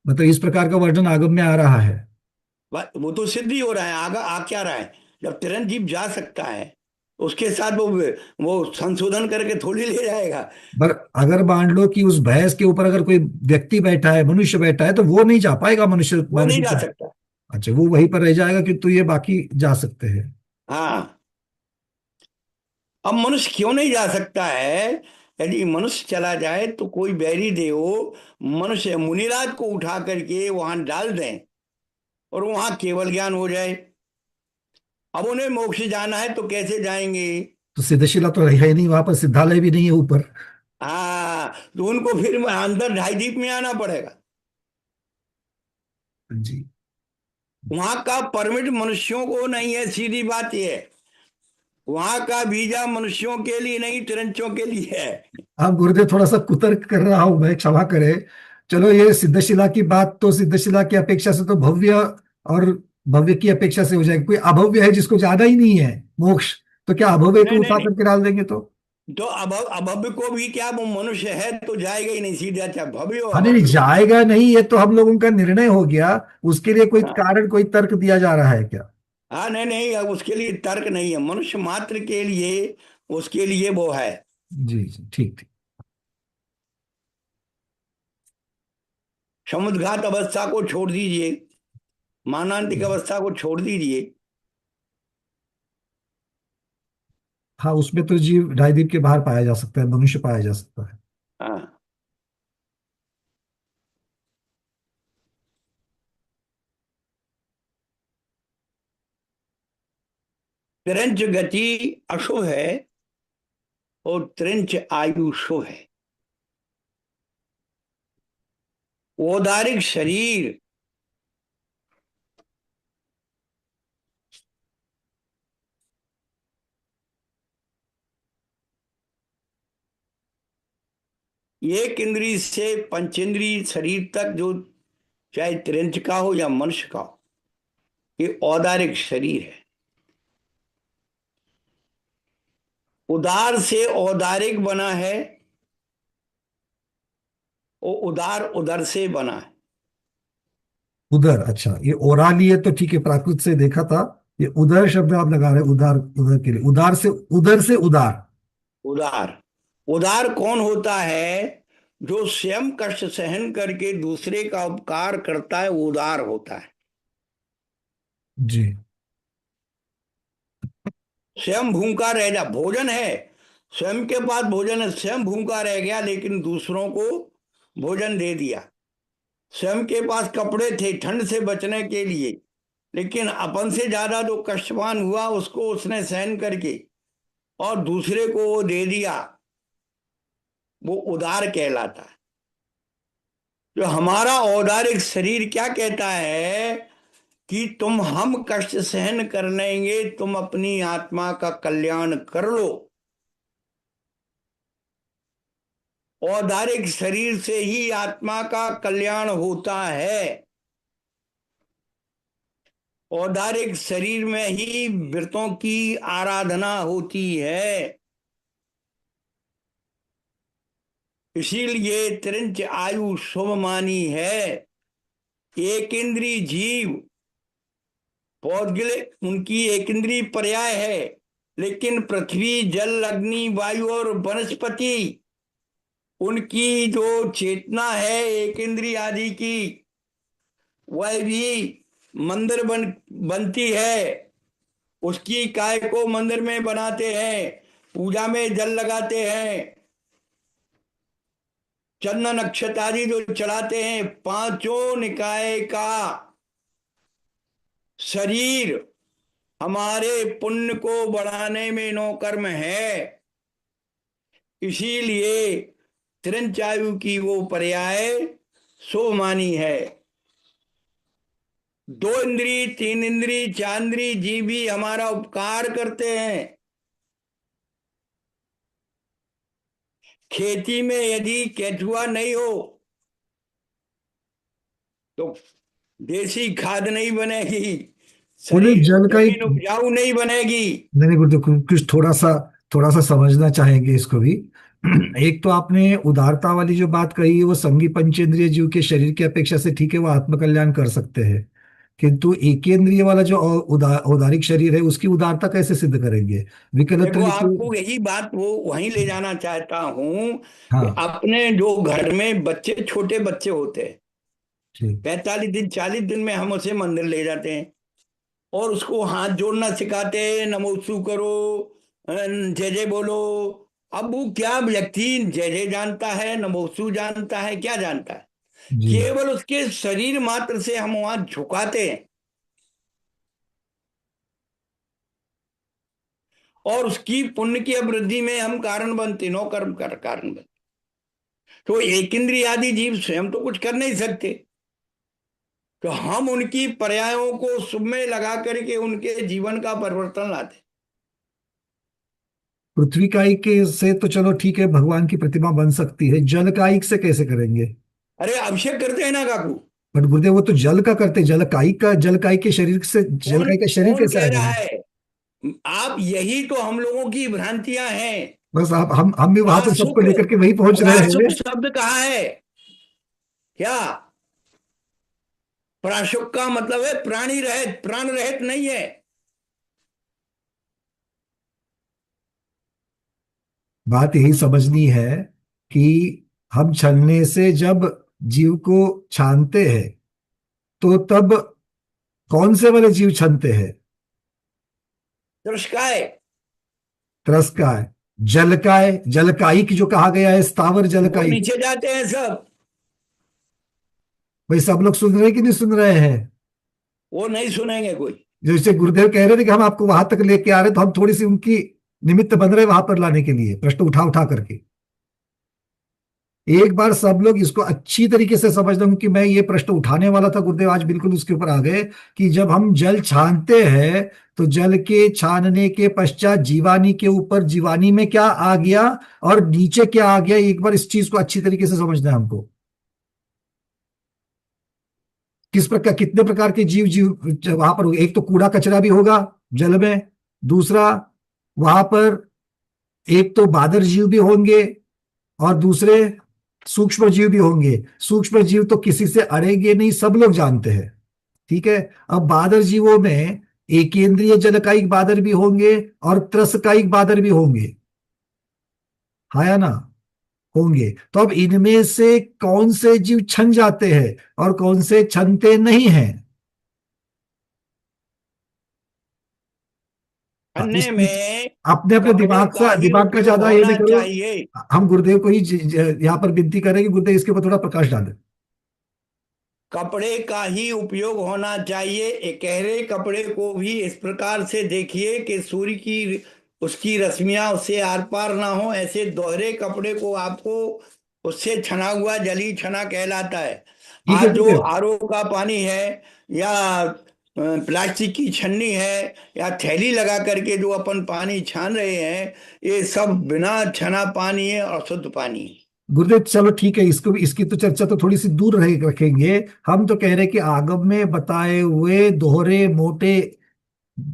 मतलब इस प्रकार का वर्णन आगम में आ रहा है। वो तो सिद्ध ही हो रहा है, आगा आ क्या रहा है? जब चिरंजीव जा सकता है, उसके साथ वो संशोधन करके थोड़ी ले जाएगा। पर अगर मान लो कि उस भैंस के ऊपर अगर कोई व्यक्ति बैठा है, मनुष्य बैठा है, तो वो नहीं जा पाएगा मनुष्य वो मान नहीं के जा ऊपर। सकता। अच्छा, वो वहीं पर रह जाएगा, किंतु ये बाकी जा सकते हैं। हाँ, अब मनुष्य क्यों नहीं जा सकता है? यदि मनुष्य चला जाए तो कोई बैरी देव मनुष्य मुनिराज को उठा करके वहां डाल दें और वहां केवल ज्ञान हो जाए। अब उन्हें मोक्ष जाना है तो कैसे जाएंगे? तो सिद्धशिला तो है ही नहीं वहां पर, सिद्धालय भी नहीं है ऊपर। हाँ, तो उनको फिर अंदर ढाई द्वीप में आना पड़ेगा। जी। वहां का परमिट मनुष्यों को नहीं है, सीधी बात यह है। वहां का वीजा मनुष्यों के लिए नहीं, तिरंचों के लिए है। अब गुरुदेव थोड़ा सा कुतर्क कर रहा हूं मैं, क्षमा करें। चलो, ये सिद्धशिला की बात तो सिद्धशिला की अपेक्षा से तो भव्य और भव्य की अपेक्षा से हो जाएगा। कोई अभव्य है जिसको जाना ही नहीं है मोक्ष, तो क्या अभव्य को नहीं नहीं उठा नहीं, करके डाल देंगे तो? तो अभव्य को भी क्या, वो मनुष्य है तो जाएगा ही नहीं सीधा, चाहे भव्य हो हाँ नहीं नहीं, अभव्य हो। जाएगा नहीं, ये तो हम लोगों का निर्णय हो गया। उसके लिए कोई हाँ कारण, कोई तर्क दिया जा रहा है क्या? हाँ, नहीं नहीं, अब उसके लिए तर्क नहीं है, मनुष्य मात्र के लिए उसके लिए वो है। जी जी, ठीक ठीक। समुद्घात अवस्था को छोड़ दीजिए, मानांतिक अवस्था को छोड़ दीजिए। हाँ, उसमें तो जीव ढाई के बाहर पाया जा सकता है, मनुष्य पाया जा सकता है। हाँ, त्रिंच गति अशुभ है और त्रिंच आयु शुभ है। औदारिक शरीर एक इंद्री से पंचेंद्री शरीर तक, जो चाहे त्रिंच का हो या मनुष्य का हो, ये औदारिक शरीर है। उदार से औदारिक बना है, और उदार उदर से बना है। उदर, अच्छा, ये ओरा लिए तो ठीक है, प्राकृत से देखा था। ये उदर शब्द आप लगा रहे हैं, उदार, उदर के लिए, उदार से, उदर से उदार। उदार, उदार कौन होता है? जो स्वयं कष्ट सहन करके दूसरे का उपकार करता है, वो उदार होता है। जी। स्वयं भूखा रह जा, भोजन है, स्वयं के पास भोजन है, स्वयं भूखा रह गया लेकिन दूसरों को भोजन दे दिया। स्वयं के पास कपड़े थे ठंड से बचने के लिए, लेकिन अपन से ज्यादा जो कष्टवान हुआ उसको उसने सहन करके और दूसरे को वो दे दिया, वो उदार कहलाता है। जो हमारा औदारिक शरीर क्या कहता है कि तुम, हम कष्ट सहन कर लेंगे, तुम अपनी आत्मा का कल्याण कर लो। औदारिक शरीर से ही आत्मा का कल्याण होता है। औदारिक शरीर में ही व्रतों की आराधना होती है। इसीलिए त्रिंच आयु शुभ मानी है। एक इंद्री जीव पौधगिले, उनकी एक इंद्री पर्याय है, लेकिन पृथ्वी जल अग्नि वायु और वनस्पति, उनकी जो चेतना है एक इंद्री आदि की, वह भी मंदिर बनती है। उसकी काय को मंदिर में बनाते हैं, पूजा में जल लगाते हैं, चंदन नक्षत्र आदि जो चढ़ाते हैं। पांचों निकाय का शरीर हमारे पुण्य को बढ़ाने में नौकर्म है। इसीलिए त्रिंचायु की वो पर्याय शुभ मानी है। दो इंद्री, तीन इंद्री, चार इंद्री जीव भी हमारा उपकार करते हैं। खेती में यदि केचुआ नहीं हो तो देसी खाद नहीं बनेगी, उन्हें शरीर जल का एक, जमीन उपजाऊ नहीं बनेगी। नहीं नहीं गुरुदेव, कुछ थोड़ा सा समझना चाहेंगे इसको भी। एक तो आपने उदारता वाली जो बात कही है, वो संगी पंचेंद्रिय जीव के शरीर की अपेक्षा से ठीक है, वो आत्मकल्याण कर सकते हैं। किंतु एकेंद्रिय वाला जो औदारिक शरीर है, उसकी उदारता कैसे सिद्ध करेंगे? विकलत्र देखो, लिखो। आपको यही बात वो वहीं ले जाना चाहता हूं कि हाँ। अपने जो घर में बच्चे, छोटे बच्चे होते हैं, ठीक। 45 दिन 40 दिन में हम उसे मंदिर ले जाते हैं और उसको हाथ जोड़ना सिखाते हैं, नमोस्तु करो, जय जय बोलो। अब वो क्या व्यक्ति जय जय जानता है, नमोस्तु जानता है, क्या जानता है? जी। केवल उसके शरीर मात्र से हम वहां झुकाते हैं और उसकी पुण्य की वृद्धि में हम कारण बनते, नो कर्म कर कारण बनते। तो एक इंद्रिय आदि जीव स्वयं तो कुछ कर नहीं सकते, तो हम उनकी पर्यायों को शुभ में लगा करके उनके जीवन का परिवर्तन लाते। पृथ्वी कायिक के से तो चलो ठीक है, भगवान की प्रतिमा बन सकती है, जल कायिक से कैसे करेंगे? अरे अभिषेक करते हैं ना काकू, बट गुरुदेव वो तो जल का करते, जलकाई का, जलकाई के शरीर से, कौन जलकाई का शरीर कौन कैसे आ कह रहा गया? है? आप, यही तो हम लोगों की भ्रांतियां हैं। बस आप, हम भी वहां पर सबको प्रासुक, लेकर के वही पहुंच रहे प्रासुक हैं। शब्द कहाँ है? क्या? प्रासुक का मतलब है प्राणी रहित, प्राण रहित नहीं है। बात यही समझनी है कि हम छलने से जब जीव को छानते हैं, तो तब कौन से वाले जीव छनते हैं? तुरस्काय। त्रस्काय, जलकाय, जलकायिक जो कहा गया है, स्थावर वो जलकायिक। नीचे जाते हैं सब। भाई सब लोग सुन रहे हैं कि नहीं सुन रहे हैं? वो नहीं सुनेंगे कोई। जैसे गुरुदेव कह रहे थे कि हम आपको वहां तक लेके आ रहे, तो हम थोड़ी सी उनकी निमित्त बन रहे वहां पर लाने के लिए, प्रश्न उठा उठा करके। एक बार सब लोग इसको अच्छी तरीके से समझ लें, कि मैं ये प्रश्न उठाने वाला था, गुरुदेव आज बिल्कुल उसके ऊपर आ गए। कि जब हम जल छानते हैं, तो जल के छानने के पश्चात जीवानी के ऊपर जीवानी में क्या आ गया और नीचे क्या आ गया, एक बार इस चीज को अच्छी तरीके से समझना है हमको। किस प्रकार, कितने प्रकार के जीव जीव वहां पर, एक तो कूड़ा कचरा भी होगा जल में। दूसरा, वहां पर एक तो बादर जीव भी होंगे, और दूसरे सूक्ष्म जीव भी होंगे। सूक्ष्म जीव तो किसी से अड़ेंगे नहीं, सब लोग जानते हैं। ठीक है। अब बादर जीवों में एकेंद्रीय जलकायिक बादर भी होंगे और त्रसकायिक बादर भी होंगे, हाँ या ना? होंगे। तो अब इनमें से कौन से जीव छन जाते हैं और कौन से छनते नहीं हैं? हाँ, इस अन्य चीज, में अपने अपने कपड़े दिमाग का से, ही दिमाग का उपयोग ज्यादा ये नहीं होना करो। चाहिए। हम गुरुदेव को ही यहाँ पर विनती करें कि गुरुदेव इसके ऊपर थोड़ा प्रकाश डालें। कपड़े का ही उपयोग होना चाहिए। एक गहरे कपड़े को भी इस प्रकार से देखिए कि सूर्य की, उसकी रश्मियां उससे आर पार ना हो। ऐसे दोहरे कपड़े को आपको, उससे छना हुआ जली छना कहलाता है। ठीक है आज जो गुरुदेव। आरओ का पानी है, या प्लास्टिक की छन्नी है, या थैली लगा करके जो अपन पानी छान रहे हैं, ये सब बिना छना पानी है, अशुद्ध पानी है। गुरुदेव चलो ठीक है, इसको भी, इसकी तो चर्चा तो थोड़ी सी दूर रखेंगे। हम तो कह रहे हैं कि आगम में बताए हुए दोहरे मोटे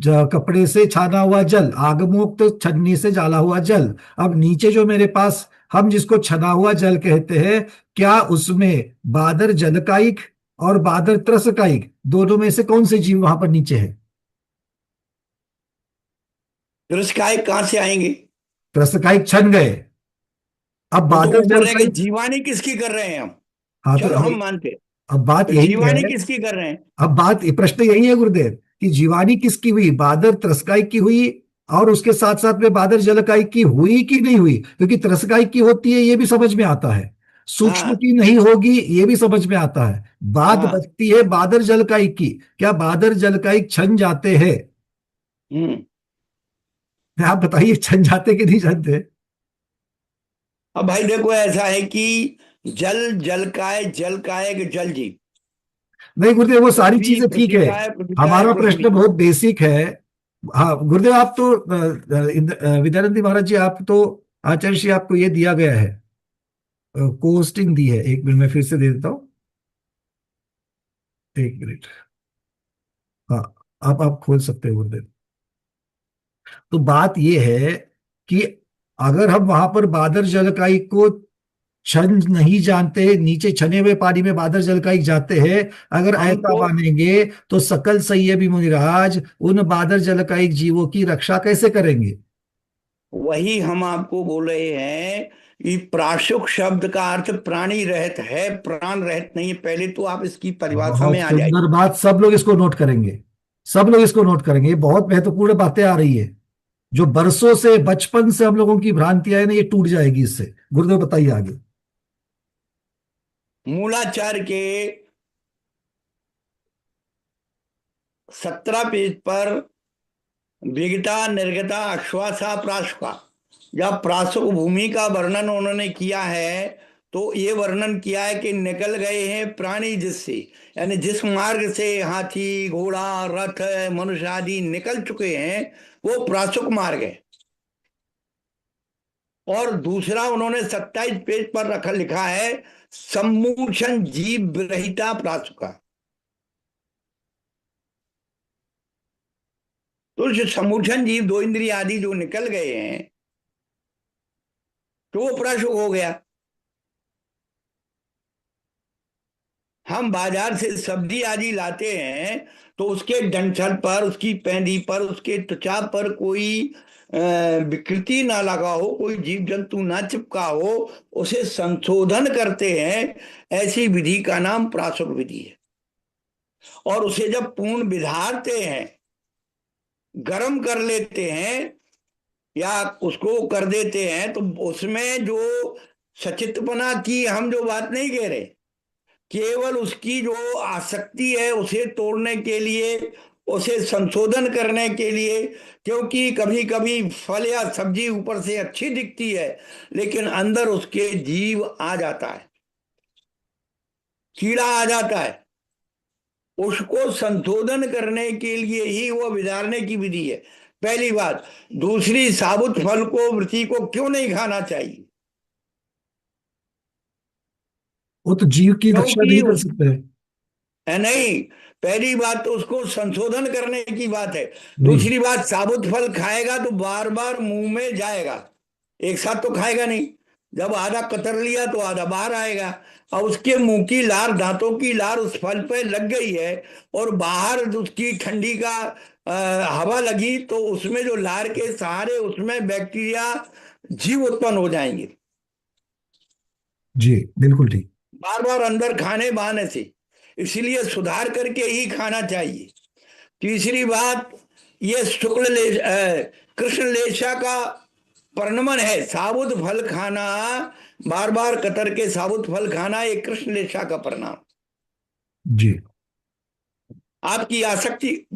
कपड़े से छाना हुआ जल, आगमोक्त छन्नी से जाला हुआ जल। अब नीचे जो मेरे पास, हम जिसको छना हुआ जल कहते हैं, क्या उसमें बादर जलकायिक और बादर त्रसकायिक, दोनों में से कौन से जीव वहां पर नीचे है? दुष्काय कहाँ से आएंगे? त्रसकायिक छन गए। अब वो तो बादर ऊपर रह गए। जलकायिक। जीवानी किसकी कर रहे हैं हम? हाँ तो चलो हम मानते। अब बात तो यही जीवानी है। किसकी कर रहे हैं? अब बात, प्रश्न यही है गुरुदेव, कि जीवानी किसकी हुई, बादर त्रस्काई की हुई, और उसके साथ साथ में बादर जलकाई की हुई कि नहीं हुई? क्योंकि त्रस्काई की होती है ये भी समझ में आता है, सूक्ष्म हाँ। की नहीं होगी ये भी समझ में आता है। बात हाँ। बचती है बादर जलकाई की। क्या बादर जलकाई छन जाते हैं? हम्म। आप बताइए, छन जाते कि नहीं छनते? अब भाई देखो, ऐसा है कि जल जल का है, जल का है कि जल जीव। नहीं गुरुदेव, वो सारी पृथ्वी चीजें ठीक पृथ्वी है। का है, पृथ्वी का है, हमारा कुछ प्रश्न भी। बहुत बेसिक है। हाँ गुरुदेव, आप तो विद्यानंद महाराज जी, आप तो आचार्य श्री, आपको ये दिया गया है, पोस्टिंग दी है। एक मिनट में फिर से दे देता हूँ, एक मिनट। हाँ, आप खोल सकते हो गुरुदेव। तो बात ये है कि अगर हम वहां पर बादर जलकाई को छन नहीं जानते, नीचे छने हुए पानी में बादर जलकाई जाते हैं, अगर ऐसा हमको मानेंगे, तो सकल संयमी मुनिराज उन बादर जलकाई जीवों की रक्षा कैसे करेंगे? वही हम आपको बोल रहे हैं कि प्राशुक शब्द का अर्थ प्राणी रहित है, प्राण रहित नहीं है। पहले तो आप इसकी परिभाषा बहुत में आ जाइए। सुंदर बात, सब लोग इसको नोट करेंगे। सब लोग इसको नोट करेंगे, ये बहुत महत्वपूर्ण बातें आ रही है। जो बरसों से, बचपन से हम लोगों की भ्रांतियां है ना, ये टूट जाएगी इससे। गुरुदेव बताइए आगे। मूलाचार के 17 पेज पर विगता निर्गता अश्वासा प्राशुका, जब प्राशुक भूमि का वर्णन उन्होंने किया है, तो ये वर्णन किया है कि निकल गए हैं प्राणी जिससे, यानी जिस मार्ग से हाथी घोड़ा रथ मनुष्य आदि निकल चुके हैं, वो प्राशुक मार्ग है। और दूसरा उन्होंने 27 पेज पर रखा लिखा है, सम्मूढ़ जीव रहिता प्रासुका। तो जो सम्मूढ़ जीव, दो इंद्रिय आदि जो निकल गए हैं, तो वो प्रासुक हो गया। हम बाजार से सब्जी आदि लाते हैं तो उसके डंठल पर, उसकी पैंदी पर, उसके त्वचा पर कोई विकृति ना लगा हो, कोई जीव जंतु ना चिपका हो, उसे संशोधन करते हैं। ऐसी विधि का नाम प्रासुक विधि है। और उसे जब पूर्ण विधारते हैं, गर्म कर लेते हैं या उसको कर देते हैं, तो उसमें जो सचितपना की हम जो बात नहीं कह रहे, केवल उसकी जो आसक्ति है उसे तोड़ने के लिए, उसे संशोधन करने के लिए। क्योंकि कभी कभी फल या सब्जी ऊपर से अच्छी दिखती है, लेकिन अंदर उसके जीव आ जाता है, कीड़ा आ जाता है। उसको संशोधन करने के लिए ही वो विधारने की विधि है, पहली बात। दूसरी, साबुत फल को, वृत्ति को क्यों नहीं खाना चाहिए? वो तो जीव की रक्षा क्योंकि नहीं कर सकते हैं। है नहीं, पहली बात तो उसको संशोधन करने की बात है। नहीं। दूसरी बात, साबुत फल खाएगा तो बार बार मुंह में जाएगा, एक साथ तो खाएगा नहीं। जब आधा कतर लिया तो आधा बाहर आएगा। और उसके मुंह की लार, दांतों की लार उस फल पे लग गई है, और बाहर उसकी ठंडी का हवा लगी, तो उसमें जो लार के सहारे उसमें बैक्टीरिया, जीव उत्पन्न हो जाएंगे, जी बिल्कुल ठीक। बार बार अंदर खाने बहाने से। इसलिए सुधार करके ही खाना चाहिए। तीसरी बात, ये कृष्ण लेशा का परिणमन है। साबुत फल खाना, बार बार कतर के साबुत फल खाना, ये कृष्ण लेशा का परिणाम। जी। आपकी आसक्ति,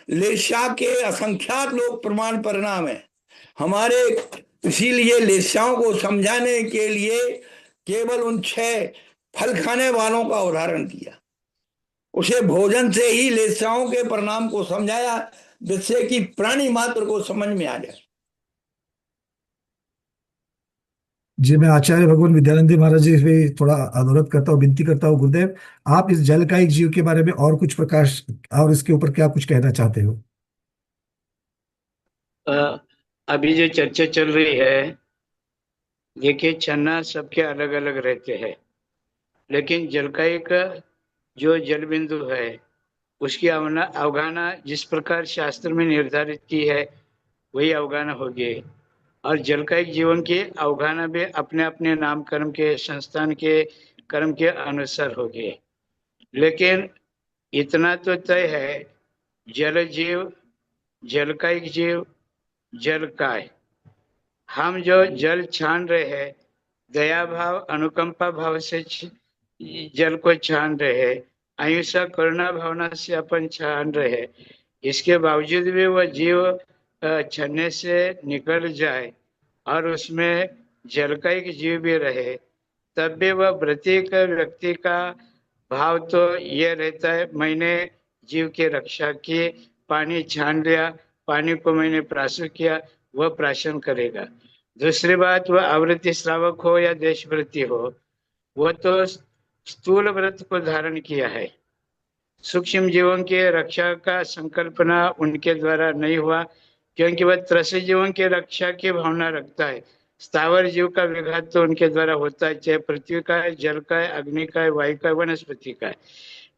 लेशा के असंख्यात लोग प्रमाण परिणाम है हमारे। इसीलिए लेशाओं को समझाने के लिए केवल उन 6 फल खाने वालों का उदाहरण दिया। उसे भोजन से ही लेसाओं के परिणाम को समझाया, जिससे कि प्राणी मात्र को समझ में आ जाए। जी, मैं आचार्य भगवान विद्यानंद महाराज जी से थोड़ा अनुरोध करता हूँ, विनती करता हूँ गुरुदेव, आप इस जल का एक जीव के बारे में और कुछ प्रकाश और इसके ऊपर क्या कुछ कहना चाहते हो? अ, अभी जो चर्चा चल रही है, देखिए छन्ना सबके अलग अलग रहते हैं, लेकिन जल का एक जो जल बिंदु है उसकी अवगाहना जिस प्रकार शास्त्र में निर्धारित की है वही अवगाहना होगी। और जल का एक जीवन की अवगाहना भी अपने अपने नाम कर्म के, संस्थान के कर्म के अनुसार होगी। लेकिन इतना तो तय है, जल जीव, जल का एक जीव, जल काय। हम जो जल छान रहे हैं, दया भाव अनुकंपा भाव से जल को छान रहे हैं, अहिंसा करुणा भावना से अपन छान रहे हैं। इसके बावजूद भी वह जीव छन्ने से निकल जाए और उसमें जल का एक जीव भी रहे, तब भी वह प्रत्येक व्यक्ति का भाव तो ये रहता है, मैंने जीव की रक्षा की, पानी छान लिया, पानी को मैंने प्राशन किया, वह प्राशन करेगा। दूसरी बात, वह आवृत्ति श्रावक हो या देशव्रती हो, वह तो स्थूल व्रत को धारण किया है। सूक्ष्म जीवों की रक्षा का संकल्पना उनके द्वारा नहीं हुआ, क्योंकि वह त्रस्त जीवों की रक्षा की भावना रखता है। स्थावर जीव का विघात तो उनके द्वारा होता है, चाहे पृथ्वी का है, जल का है, अग्नि का है, वायु का है, वनस्पति का है।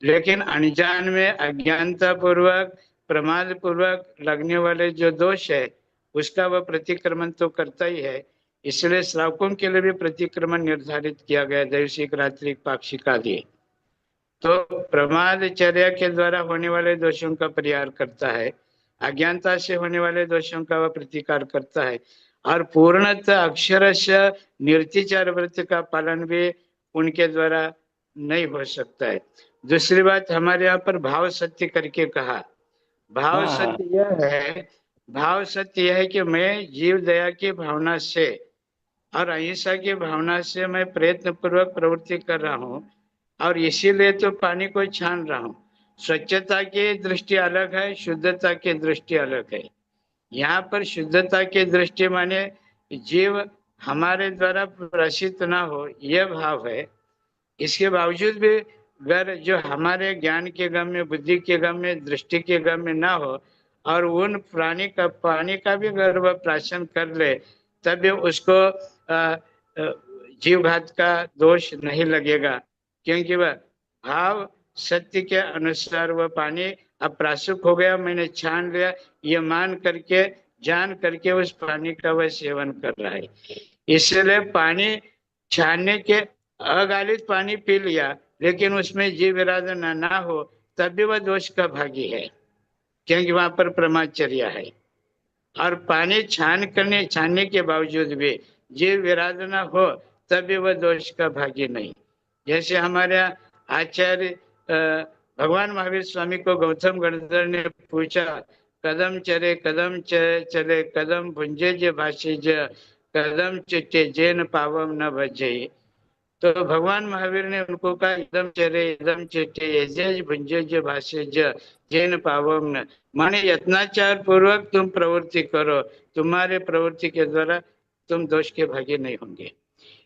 लेकिन अनजान में, अज्ञानता पूर्वक, प्रमाद पूर्वक लगने वाले जो दोष है, उसका वह प्रतिक्रमण तो करता ही है। इसलिए श्रावकों के लिए भी प्रतिक्रमण निर्धारित किया गया, दैविक, रात्रिक, पाक्षिक आदि। तो प्रमाद चर्या के द्वारा होने वाले दोषों का परिहार करता है, अज्ञानता से होने वाले दोषों का वह प्रतिकार करता है, और पूर्णतः अक्षरशः निर्तिचार व्रत का पालन भी उनके द्वारा नहीं हो सकता है। दूसरी बात, हमारे यहाँ पर भाव सत्य करके कहा। भाव हाँ हाँ। सत्य यह है, भाव सत्य यह है कि मैं जीव दया की भावना से और अहिंसा की भावना से मैं प्रयत्न पूर्वक प्रवृत्ति कर रहा हूँ, और इसीलिए तो पानी को छान रहा हूँ। स्वच्छता की दृष्टि अलग है, शुद्धता की दृष्टि अलग है। यहाँ पर शुद्धता की दृष्टि माने जीव हमारे द्वारा प्रसिद्ध ना हो, यह भाव है। इसके बावजूद भी अगर जो हमारे ज्ञान के गम्य, बुद्धि के गम्य, दृष्टि के गम्य ना हो और उन प्राणी का पानी का भी अगर वह प्राशन कर ले, तब भी उसको जीव घात का दोष नहीं लगेगा, क्योंकि वह भाव सत्य के अनुसार वह पानी अप्रासुक हो गया, मैंने छान लिया, ये मान करके, जान करके उस पानी का वह सेवन कर रहा है। इसलिए पानी छानने के, अगालित पानी पी लिया लेकिन उसमें जीव इरादा ना हो, तब भी वह दोष का भागी है, क्योंकि वहां पर ब्रह्मचर्या है। और पानी छानने के बावजूद भी जीव विराध न हो, तब भी वह दोष का भागी नहीं। जैसे हमारे आचार्य भगवान महावीर स्वामी को गौतम गणधर ने पूछा, कदम चले कदम चले कदम भुंजे जे भाषे ज कदम चिट्टे जेन पावम न भजे। तो भगवान महावीर ने उनको कहा, एकदम चले एकदम चिट्टे जे भुंजे जे भाषे ज जेन पावम न, माने यत्नाचार पूर्वक तुम प्रवृत्ति करो, तुम्हारे प्रवृत्ति के द्वारा तुम दोष के भागी नहीं होंगे।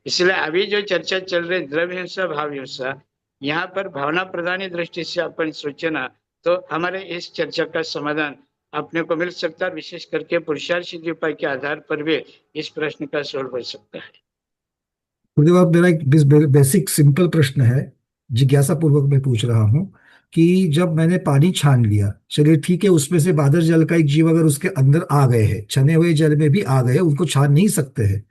इसलिए अभी जो चर्चा चल रही द्रव्य हिंसा भाव हिंसा, यहाँ पर भावना प्रधानी दृष्टि से अपन सोचे ना, तो हमारे इस चर्चा का समाधान अपने को मिल सकता है। विशेष करके पुरुषार्थ सिद्धि उपाय के आधार पर भी इस प्रश्न का सोल्व हो सकता है। गुरुदेव, आप मेरा एक बेसिक सिंपल प्रश्न है, जिज्ञासा पूर्वक मैं पूछ रहा हूँ कि जब मैंने पानी छान लिया, चलिए ठीक है, उसमें से बादल जल का एक जीव अगर उसके अंदर आ गए हैं, छने हुए जल में भी आ गए, उनको छान नहीं सकते हैं,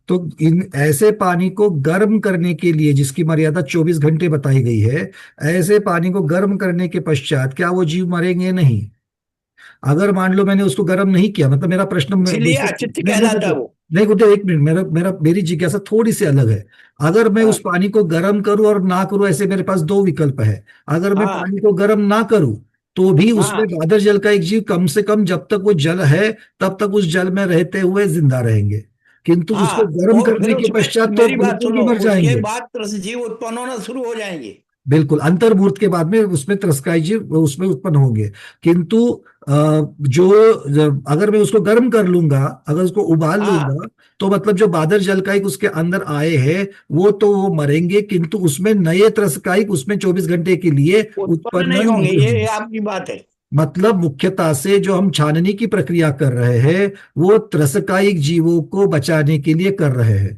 तो इन ऐसे पानी को गर्म करने के लिए जिसकी मर्यादा 24 घंटे बताई गई है, ऐसे पानी को गर्म करने के पश्चात क्या वो जीव मरेंगे? नहीं। अगर मान लो मैंने उसको गर्म नहीं किया, मतलब मेरा प्रश्न इसीलिए अचित्त कहलाता है वो। नहीं गुरुदेव, एक मिनट, मेरी जिज्ञासा थोड़ी सी अलग है। अगर मैं उस पानी को गर्म करूं और ना करूं, ऐसे मेरे पास दो विकल्प है। अगर मैं पानी को गर्म ना करूं तो भी उसमें बादल जल का एक जीव कम से कम जब तक वो जल है तब तक उस जल में रहते हुए जिंदा रहेंगे, किंतु उसको गर्म करने के पश्चात तो मेरी बात बिल्कुल सुनो, ही मर जाएंगे। उसके बाद त्रस जीव उत्पन्न होना शुरू हो जाएंगे। बिल्कुल, अंतर्मूर्त के बाद में उसमें त्रस्काई जीव उसमें उत्पन्न होंगे, किंतु अगर मैं उसको गर्म कर लूंगा, अगर उसको उबाल लूंगा, तो मतलब जो बादल जलकायिक उसके अंदर आए हैं वो मरेंगे, किंतु उसमें नए त्रस्कायिक उसमें 24 घंटे के लिए उत्पन्न नहीं होंगे। नहीं होंगे। ये आपकी बात है। मतलब मुख्यतः से जो हम छानने की प्रक्रिया कर रहे हैं वो त्रस्कायिक जीवों को बचाने के लिए कर रहे हैं,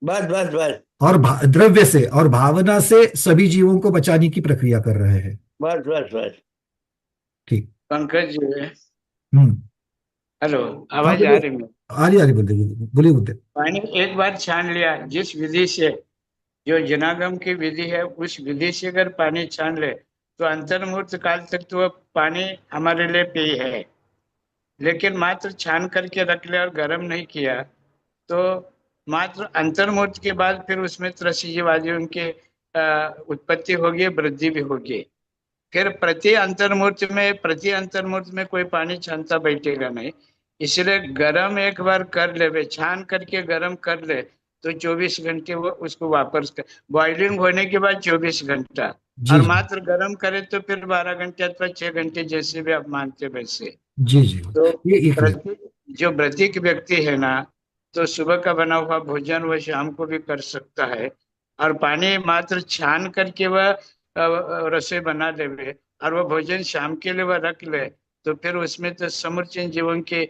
बस बस बस और द्रव्य से और भावना से सभी जीवों को बचाने की प्रक्रिया कर रहे हैं। बस बस बस ठीक। पंकज जी, हम्म। हेलो, हाँ आवाज आ बोलिए, रही है? आ रही बोलिए बोलिए बोलिए। पानी एक बार छान लिया, जिस विधि से, जो जनागम की विधि है, उस विधि से अगर पानी छान ले तो अंतर्मुहूर्त काल तक तो वह पानी हमारे लिए पेय है। लेकिन मात्र छान करके रख ले और गर्म नहीं किया तो मात्र अंतर्मुहूर्त के बाद फिर उसमें त्रसीजीवादियों की उत्पत्ति होगी, वृद्धि भी होगी। फिर प्रति अंतर्मुहूर्त में कोई पानी छानता बैठेगा नहीं। इसलिए गरम एक बार कर ले, छान करके गरम कर ले तो 24 घंटे वो उसको वापस कर, बॉइलिंग होने के बाद 24 घंटा, जी और जी मात्र गरम करे तो फिर 12 घंटे अथवा 6 घंटे, जैसे भी आप मानते वैसे। जी जी। तो ये क्लियर। जो व्रतिक व्यक्ति है ना, तो सुबह का बना हुआ भोजन वह शाम को भी कर सकता है, और पानी मात्र छान करके वह रसोई बना ले और वह भोजन शाम के लिए वह रख ले, तो फिर उसमें तो समुचित जीवों की,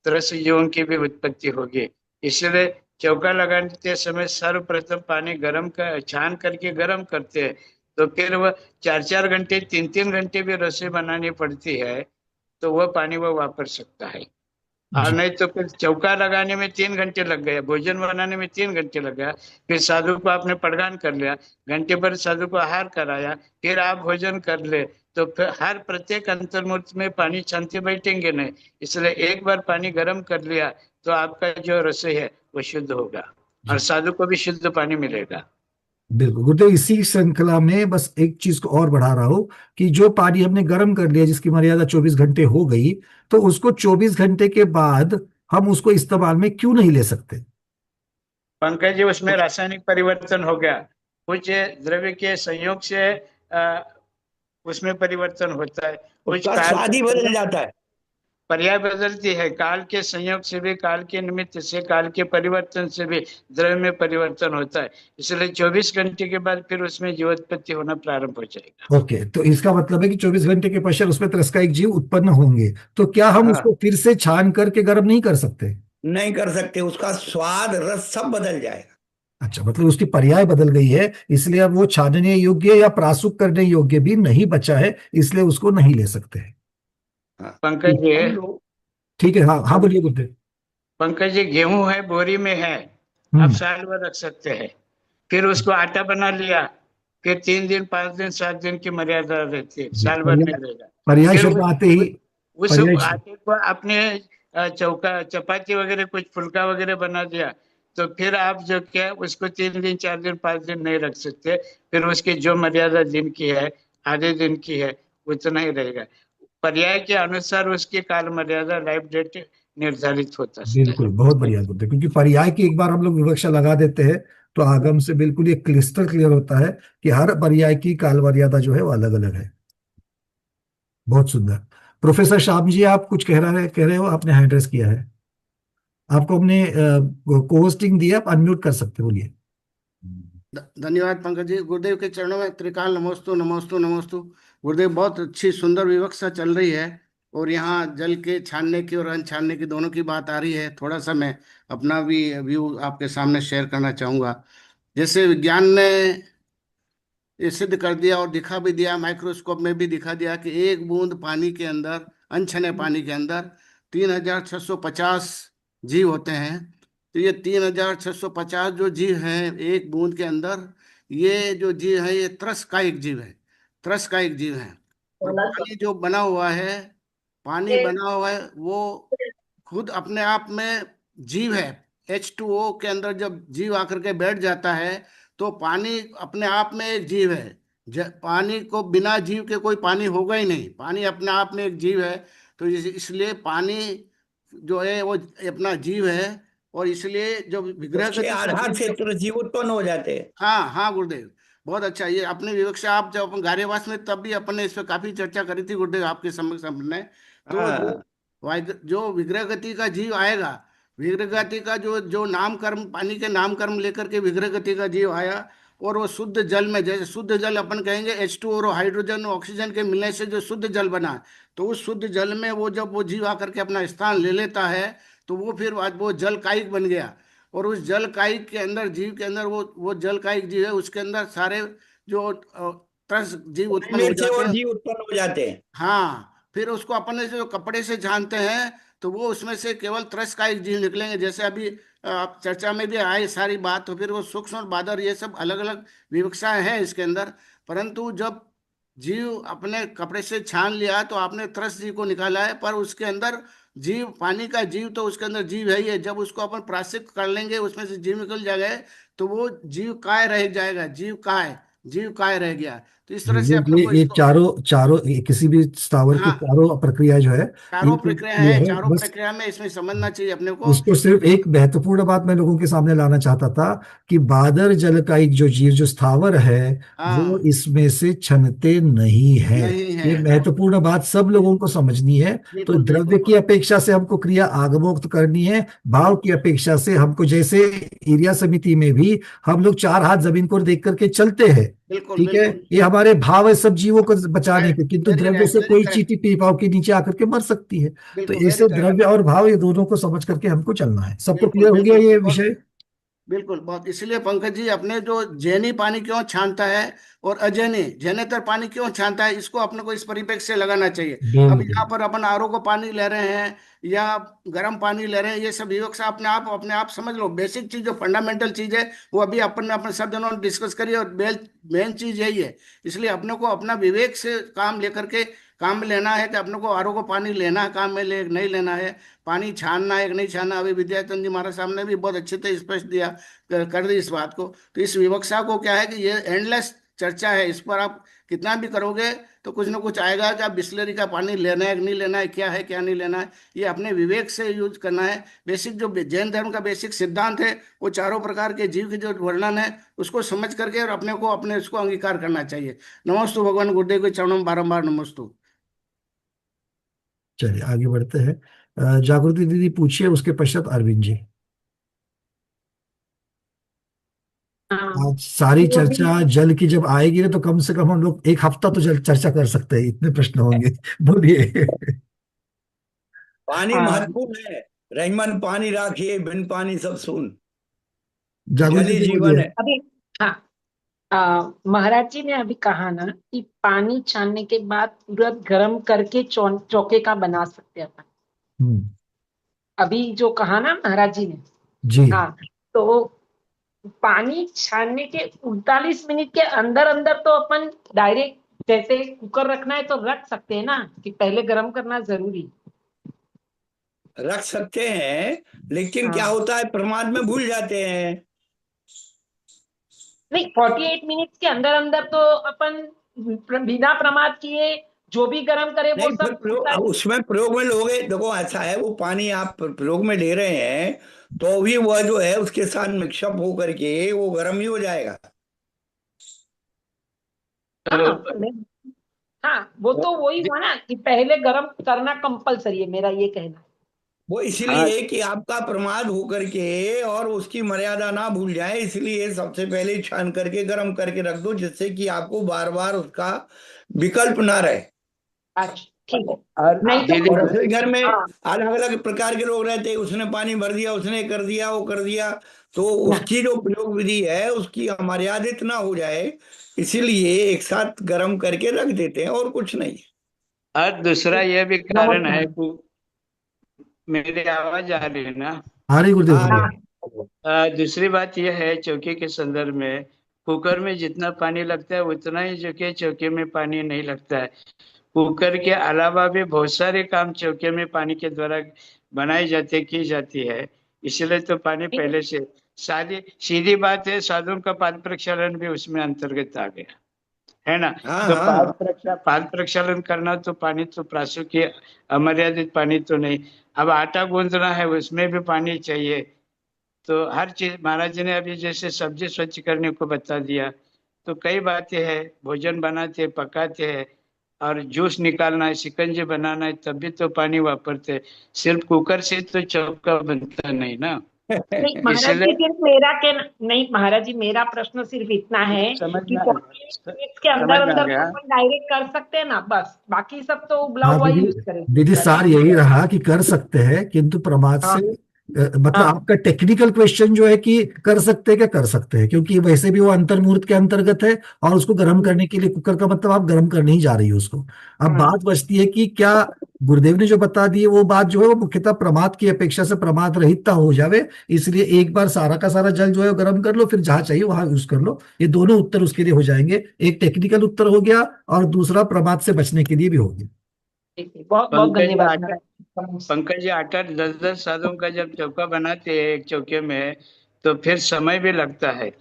तरस जीवों की भी उत्पत्ति होगी। इसलिए चौका लगाते समय सर्वप्रथम पानी गर्म कर, छान करके गर्म करते हैं, तो फिर वह 4-4 घंटे, 3-3 घंटे भी रसोई बनानी पड़ती है, तो वह पानी वह वापर सकता है। और जी नहीं तो फिर चौका लगाने में 3 घंटे लग गए, भोजन बनाने में 3 घंटे लग गया, फिर साधु को आपने पड़गान कर लिया, घंटे भर साधु को आहार कराया, फिर आप भोजन कर ले, तो फिर हर प्रत्येक अंतर्मुहूर्त में पानी छानते बैठेंगे नहीं। इसलिए एक बार पानी गर्म कर लिया तो आपका जो रसोई है वो शुद्ध होगा और जी। साधु को भी शुद्ध पानी मिलेगा। बिल्कुल गुरुदेव, इसी श्रृंखला में बस एक चीज को और बढ़ा रहा हूं कि जो पानी हमने गर्म कर लिया जिसकी मर्यादा 24 घंटे हो गई, तो उसको 24 घंटे के बाद हम उसको इस्तेमाल में क्यों नहीं ले सकते? पंकज जी, उसमें रासायनिक परिवर्तन हो गया, कुछ द्रव्य के संयोग से उसमें परिवर्तन होता है, कुछ उसका स्वाद ही बदल जाता है। पर्याय बदलती है, काल के संयोग से भी, काल के निमित्त से, काल के परिवर्तन से भी द्रव्य में परिवर्तन होता है। इसलिए 24 घंटे के बाद फिर उसमें जीवोत्पत्ति होना प्रारंभ हो जाएगा। ओके, तो इसका मतलब है कि 24 घंटे के पश्चात उसमें त्रस्कायिक जीव उत्पन्न होंगे, तो क्या हम हाँ, उसको फिर से छान करके गर्म नहीं कर सकते? नहीं कर सकते, उसका स्वाद रस सब बदल जाएगा। अच्छा, मतलब उसकी पर्याय बदल गई है, इसलिए अब वो छानने योग्य या प्रासुक करने योग्य भी नहीं बचा है, इसलिए उसको नहीं ले सकते हैं। हाँ, पंकज जी, हम लोग ठीक है, हाँ हाँ, बोलिए गुरुदेव। पंकज जी, गेहूं है, बोरी में है, आप हम्म। साल भर रख सकते हैं। फिर उसको आटा बना लिया, फिर 3 दिन, 5 दिन, 7 दिन की मर्यादा रहती है, जी, साल भर पर्याय, नहीं रहेगा। पर्याय फिर शब्द आते ही, उस पर्याय। आटे को आपने चौका, चपाती वगैरह, कुछ फुल्का वगैरह बना दिया, तो फिर आप जो क्या उसको 3 दिन, 4 दिन, 5 दिन नहीं रख सकते। फिर उसकी जो मर्यादा दिन की है, आधे दिन की है, उतना ही रहेगा। पर्याय के अनुसार उसकी काल मर्यादा, लाइफ डेट निर्धारित होता बिल्कुल, है। बहुत बढ़िया गुरुदेव, क्योंकि पर्याय की एक बार हम लोग विवक्षा लगा देते हैं तो आगम से बिल्कुल ये क्लिस्टर क्लियर होता है कि हर पर्याय की काल मर्यादा जो है वो अलग अलग है। बहुत सुंदर। प्रोफेसर श्याम जी, आप कुछ कह रहे हो, आपने हैंड रेस किया है, आपको हमने को होस्टिंग दिया, आप अनम्यूट कर सकते हो, बोलिए। धन्यवाद पंकज जी। गुरुदेव के चरणों में त्रिकाल नमोस्तु नमोस्तु नमोस्तु। गुरुदेव, बहुत अच्छी सुंदर विवक्षा चल रही है, और यहाँ जल के छानने की और अन्न छानने की दोनों की बात आ रही है। थोड़ा सा मैं अपना भी व्यू आपके सामने शेयर करना चाहूँगा। जैसे विज्ञान ने ये सिद्ध कर दिया और दिखा भी दिया, माइक्रोस्कोप में भी दिखा दिया कि एक बूंद पानी के अंदर, अनछने पानी के अंदर 3650 जीव होते हैं। तो ये 3650 जो जीव हैं एक बूंद के अंदर, ये जो जीव है ये त्रसकायिक जीव है, त्रसकायिक जीव है। और पानी जो बना हुआ है, पानी बना हुआ है वो खुद अपने आप में जीव है। H2O के अंदर जब जीव आकर के बैठ जाता है तो पानी अपने आप में एक जीव है। पानी को बिना जीव के कोई पानी होगा ही नहीं, पानी अपने आप में एक जीव है। तो इसलिए पानी जो है वो अपना जीव है, और इसलिए जो विग्रह उसके गति का आधार से जीव, तुरंत जीव उत्पन्न हो जाते हैं। हाँ हाँ गुरुदेव, बहुत अच्छा। ये अपनी विवक्षा आप जब अपन कार्यवास में, तब भी अपन ने इस पर काफी चर्चा करी थी गुरुदेव आपके समक्ष हमने। तो हाँ, जो विग्रह गति का जीव आएगा, विग्रह गति का जो जो नाम कर्म, पानी के नाम कर्म लेकर के विग्रह गति का जीव आया, और वो शुद्ध जल में, जैसे शुद्ध जल अपन कहेंगे H2 और हाइड्रोजन और ऑक्सीजन के मिलने से जो शुद्ध जल बना, तो उस शुद्ध जल में वो जब वो जीव आकर के अपना स्थान ले लेता है, तो वो फिर आज वो जल कायिक बन गया। और उस जल कायिक के अंदर, जीव के अंदर, वो जल कायिक जीव है, उसके अंदर सारे जो त्रस जीव उत्पन्न हो में से जाते और हैं। जीव उत्पन्न हो जाते हैं। हाँ, फिर उसको अपने से जो कपड़े से जानते हैं, तो वो उसमें से केवल त्रस का एक जीव निकलेंगे। जैसे अभी आप चर्चा में भी आए सारी बात, तो फिर वो सूक्ष्म और बादर, ये सब अलग अलग विवक्षाएं हैं इसके अंदर। परंतु जब जीव अपने कपड़े से छान लिया तो आपने त्रस जीव को निकाला है, पर उसके अंदर जीव, पानी का जीव तो उसके अंदर जीव है ही है। जब उसको अपन प्राश्चित कर लेंगे, उसमें से जीव निकल जाएगा, तो वो जीव काय रह जाएगा, जीव काय, जीव काय रह गया। तो इस तरह से ये अपने ये को ये इसको, चारों चारों किसी भी स्थावर की हाँ, चारों प्रक्रिया जो है, चारों इनको प्रक्रिया क्लियर है, है चारों बस। प्रक्रिया में इसमें समझना चाहिए अपने को। उसको सिर्फ एक महत्वपूर्ण बात मैं लोगों के सामने लाना चाहता था कि बादर जल का एक जो जीव, जो स्थावर है, वो हाँ, इसमें से छनते नहीं है। नहीं है। ये महत्वपूर्ण बात सब लोगों को समझनी है। तो बिल्कुल द्रव्य बिल्कुल की अपेक्षा से हमको क्रिया आगमोक्त करनी है, भाव की अपेक्षा से हमको, जैसे एरिया समिति में भी हम लोग 4 हाथ जमीन को देख करके चलते हैं, बिल्कुल ठीक है, बिल्कुल। ये हमारे भाव है सब जीवों को बचाने के, किंतु वेरी द्रव्य राइट, से वेरी कोई करेक्ट। चींटी पी पाव के नीचे आकर के मर सकती है। तो बिल्कुल, वेरी ऐसे करेक्ट। द्रव्य और भाव, ये दोनों को समझ करके हमको चलना है। सबको बिल्कुल क्लियर हो गया बिल्कुल, ये बहुत विषय? बिल्कुल, बहुत। इसलिए पंकज जी, अपने जो जैनी पानी क्यों छानता है और अजैनी, जैनेतर पानी क्यों छानता है, इसको अपने को इस परिप्रेक्ष्य से लगाना चाहिए। अब बिल्कुल यहाँ पर अपन आरओ को पानी ले रहे हैं या गर्म पानी ले रहे हैं, ये सब विवक्षा अपने आप समझ लो। बेसिक चीज, जो फंडामेंटल चीज है, वो अभी अपन ने अपने सब जनों ने डिस्कस करी, और मेन चीज यही है। इसलिए अपने को अपना विवेक से काम लेकर के काम में लेना है कि अपने को आरओ को पानी लेना है काम में, ले नहीं लेना है, पानी छानना है कि नहीं छानना। अभी विद्याचंद जी महाराज साहब ने भी बहुत अच्छे से स्पष्ट दिया, कर दी इस बात को। तो इस विवक्षा को क्या है कि ये एंडलेस चर्चा है, इस पर आप कितना भी करोगे तो कुछ ना कुछ आएगा कि आप बिस्लरी का पानी लेना है कि नहीं लेना है क्या नहीं लेना है। ये अपने विवेक से यूज करना है। बेसिक जो जैन धर्म का बेसिक सिद्धांत है, वो चारों प्रकार के जीव के जो वर्णन है, उसको समझ करके और अपने को, अपने उसको अंगीकार करना चाहिए। नमस्तु भगवान गुरुदेव के चरणों में बारंबार नमस्तु। चलिए आगे बढ़ते हैं। जागृति दीदी पूछिए, उसके पश्चात अरविंद जी। हाँ। आज सारी वो अभी चर्चा जल की जब आएगी ना, तो कम से कम हम लोग एक हफ्ता तो जल चर्चा कर सकते हैं, इतने प्रश्न होंगे। बोलिए। पानी हाँ महत्वपूर्ण है। रहीमन पानी राखिए, बिन पानी सब सून। जल जागृति ही जी जीवन बोलिए। है। अभी हाँ महाराज जी ने अभी कहा ना कि पानी छानने के बाद तुरंत गर्म करके चौके का बना सकते हैं अपन। हम्म। अभी जो कहा ना महाराज जी ने, जी। हाँ, तो पानी छानने के 39 मिनट के अंदर अंदर तो अपन डायरेक्ट, जैसे कुकर रखना है तो रख सकते हैं ना, कि पहले गर्म करना जरूरी। रख सकते हैं, लेकिन क्या हाँ, होता है, प्रमाद में भूल जाते हैं। नहीं, 48 मिनट के अंदर अंदर तो अपन बिना प्रमाद किए जो भी गर्म करे वो नहीं, फिर सब प्रयोग, होता अब है। उसमें प्रयोग में लोगे, देखो ऐसा है, वो पानी आप प्रयोग में ले रहे हैं तो भी वह जो है उसके साथ मिक्सअप हो करके वो गर्म ही हो जाएगा। हाँ, तो हाँ, वो तो वही हुआ ना कि पहले गर्म करना कंपलसरी है, मेरा ये कहना है। वो हाँ, इसलिए कि आपका प्रमाद हो करके और उसकी मर्यादा ना भूल जाए, इसलिए सबसे पहले छान करके गर्म करके रख दो, जिससे कि आपको बार बार उसका विकल्प ना रहे। अच्छा, ठीक है। और नहीं दीदी, तो और रसोई घर में हाँ, अलग अलग प्रकार के लोग रहते हैं, उसने पानी भर दिया, उसने कर दिया, वो कर दिया, तो ना, उसकी जो प्रयोग विधि है उसकी अमर्यादित ना हो जाए, इसीलिए एक साथ गर्म करके रख देते हैं, और कुछ नहीं। और दूसरा यह भी कारण है नमस्कार। कि मेरी आवाज आ रही है ना। आ रही गुरुदेव, हाँ बोलिए। हाँ, दूसरी बात यह है चौके के संदर्भ में, कुकर में जितना पानी लगता है उतना ही जो कि चौके में पानी नहीं लगता है। कुकर के अलावा भी बहुत सारे काम चौके में पानी के द्वारा बनाई जाती की जाती है। इसलिए तो पानी पहले से, सादी सीधी बात है, साधुओं का पाद प्रक्षालन भी उसमें अंतर्गत आ गया है ना। हाँ तो हाँ। पाद प्रक्षालन करना तो पानी तो प्रासु की अमर्यादित पानी तो नहीं। अब आटा गूंदना है उसमें भी पानी चाहिए। तो हर चीज महाराज जी ने अभी जैसे सब्जी स्वच्छ करने को बता दिया, तो कई बातें हैं, भोजन बनाते पकाते हैं और जूस निकालना है, शिकंजी बनाना है, तब भी तो पानी वापरते हैं। सिर्फ कुकर से तो चौका बनता नहीं ना। नहीं महाराज जी, इसलिए सिर्फ मेरा के नहीं महाराज जी, मेरा प्रश्न सिर्फ इतना है समझ कि में 48 मिनट के अंदर समझ में आ अंदर तो गया। अपन डायरेक्ट कर सकते हैं ना, बस बाकी सब तो उबला हाँ हुआ दीदी, यूज करेंगे। दीदी सार यही रहा कि कर सकते हैं, किंतु प्रमाद से हाँ, मतलब हाँ, आपका टेक्निकल क्वेश्चन जो है कि कर सकते हैं क्या, कर सकते हैं, क्योंकि वैसे भी वो अंतर्मुहूर्त के अंतर्गत है, और उसको गर्म करने के लिए कुकर का मतलब आप गर्म करने ही जा रही हो उसको। अब हाँ, बात बचती है कि क्या गुरुदेव ने जो बता दिए वो बात जो है वो मुख्यतः प्रमाद की अपेक्षा से प्रमाद रहितता हो जावे, इसलिए एक बार सारा का सारा जल जो है वो गर्म कर लो, फिर जहां चाहिए वहां यूज कर लो। ये दोनों उत्तर उसके लिए हो जाएंगे, एक टेक्निकल उत्तर हो गया और दूसरा प्रमाद से बचने के लिए भी हो गया। ठीक है, बहुत बहुत पंकज जी धन्यवाद आटा महाराज। पंकज जी आटा 10-10 सालों का जब चौका बनाते हैं एक चौके में, तो फिर समय भी लगता है,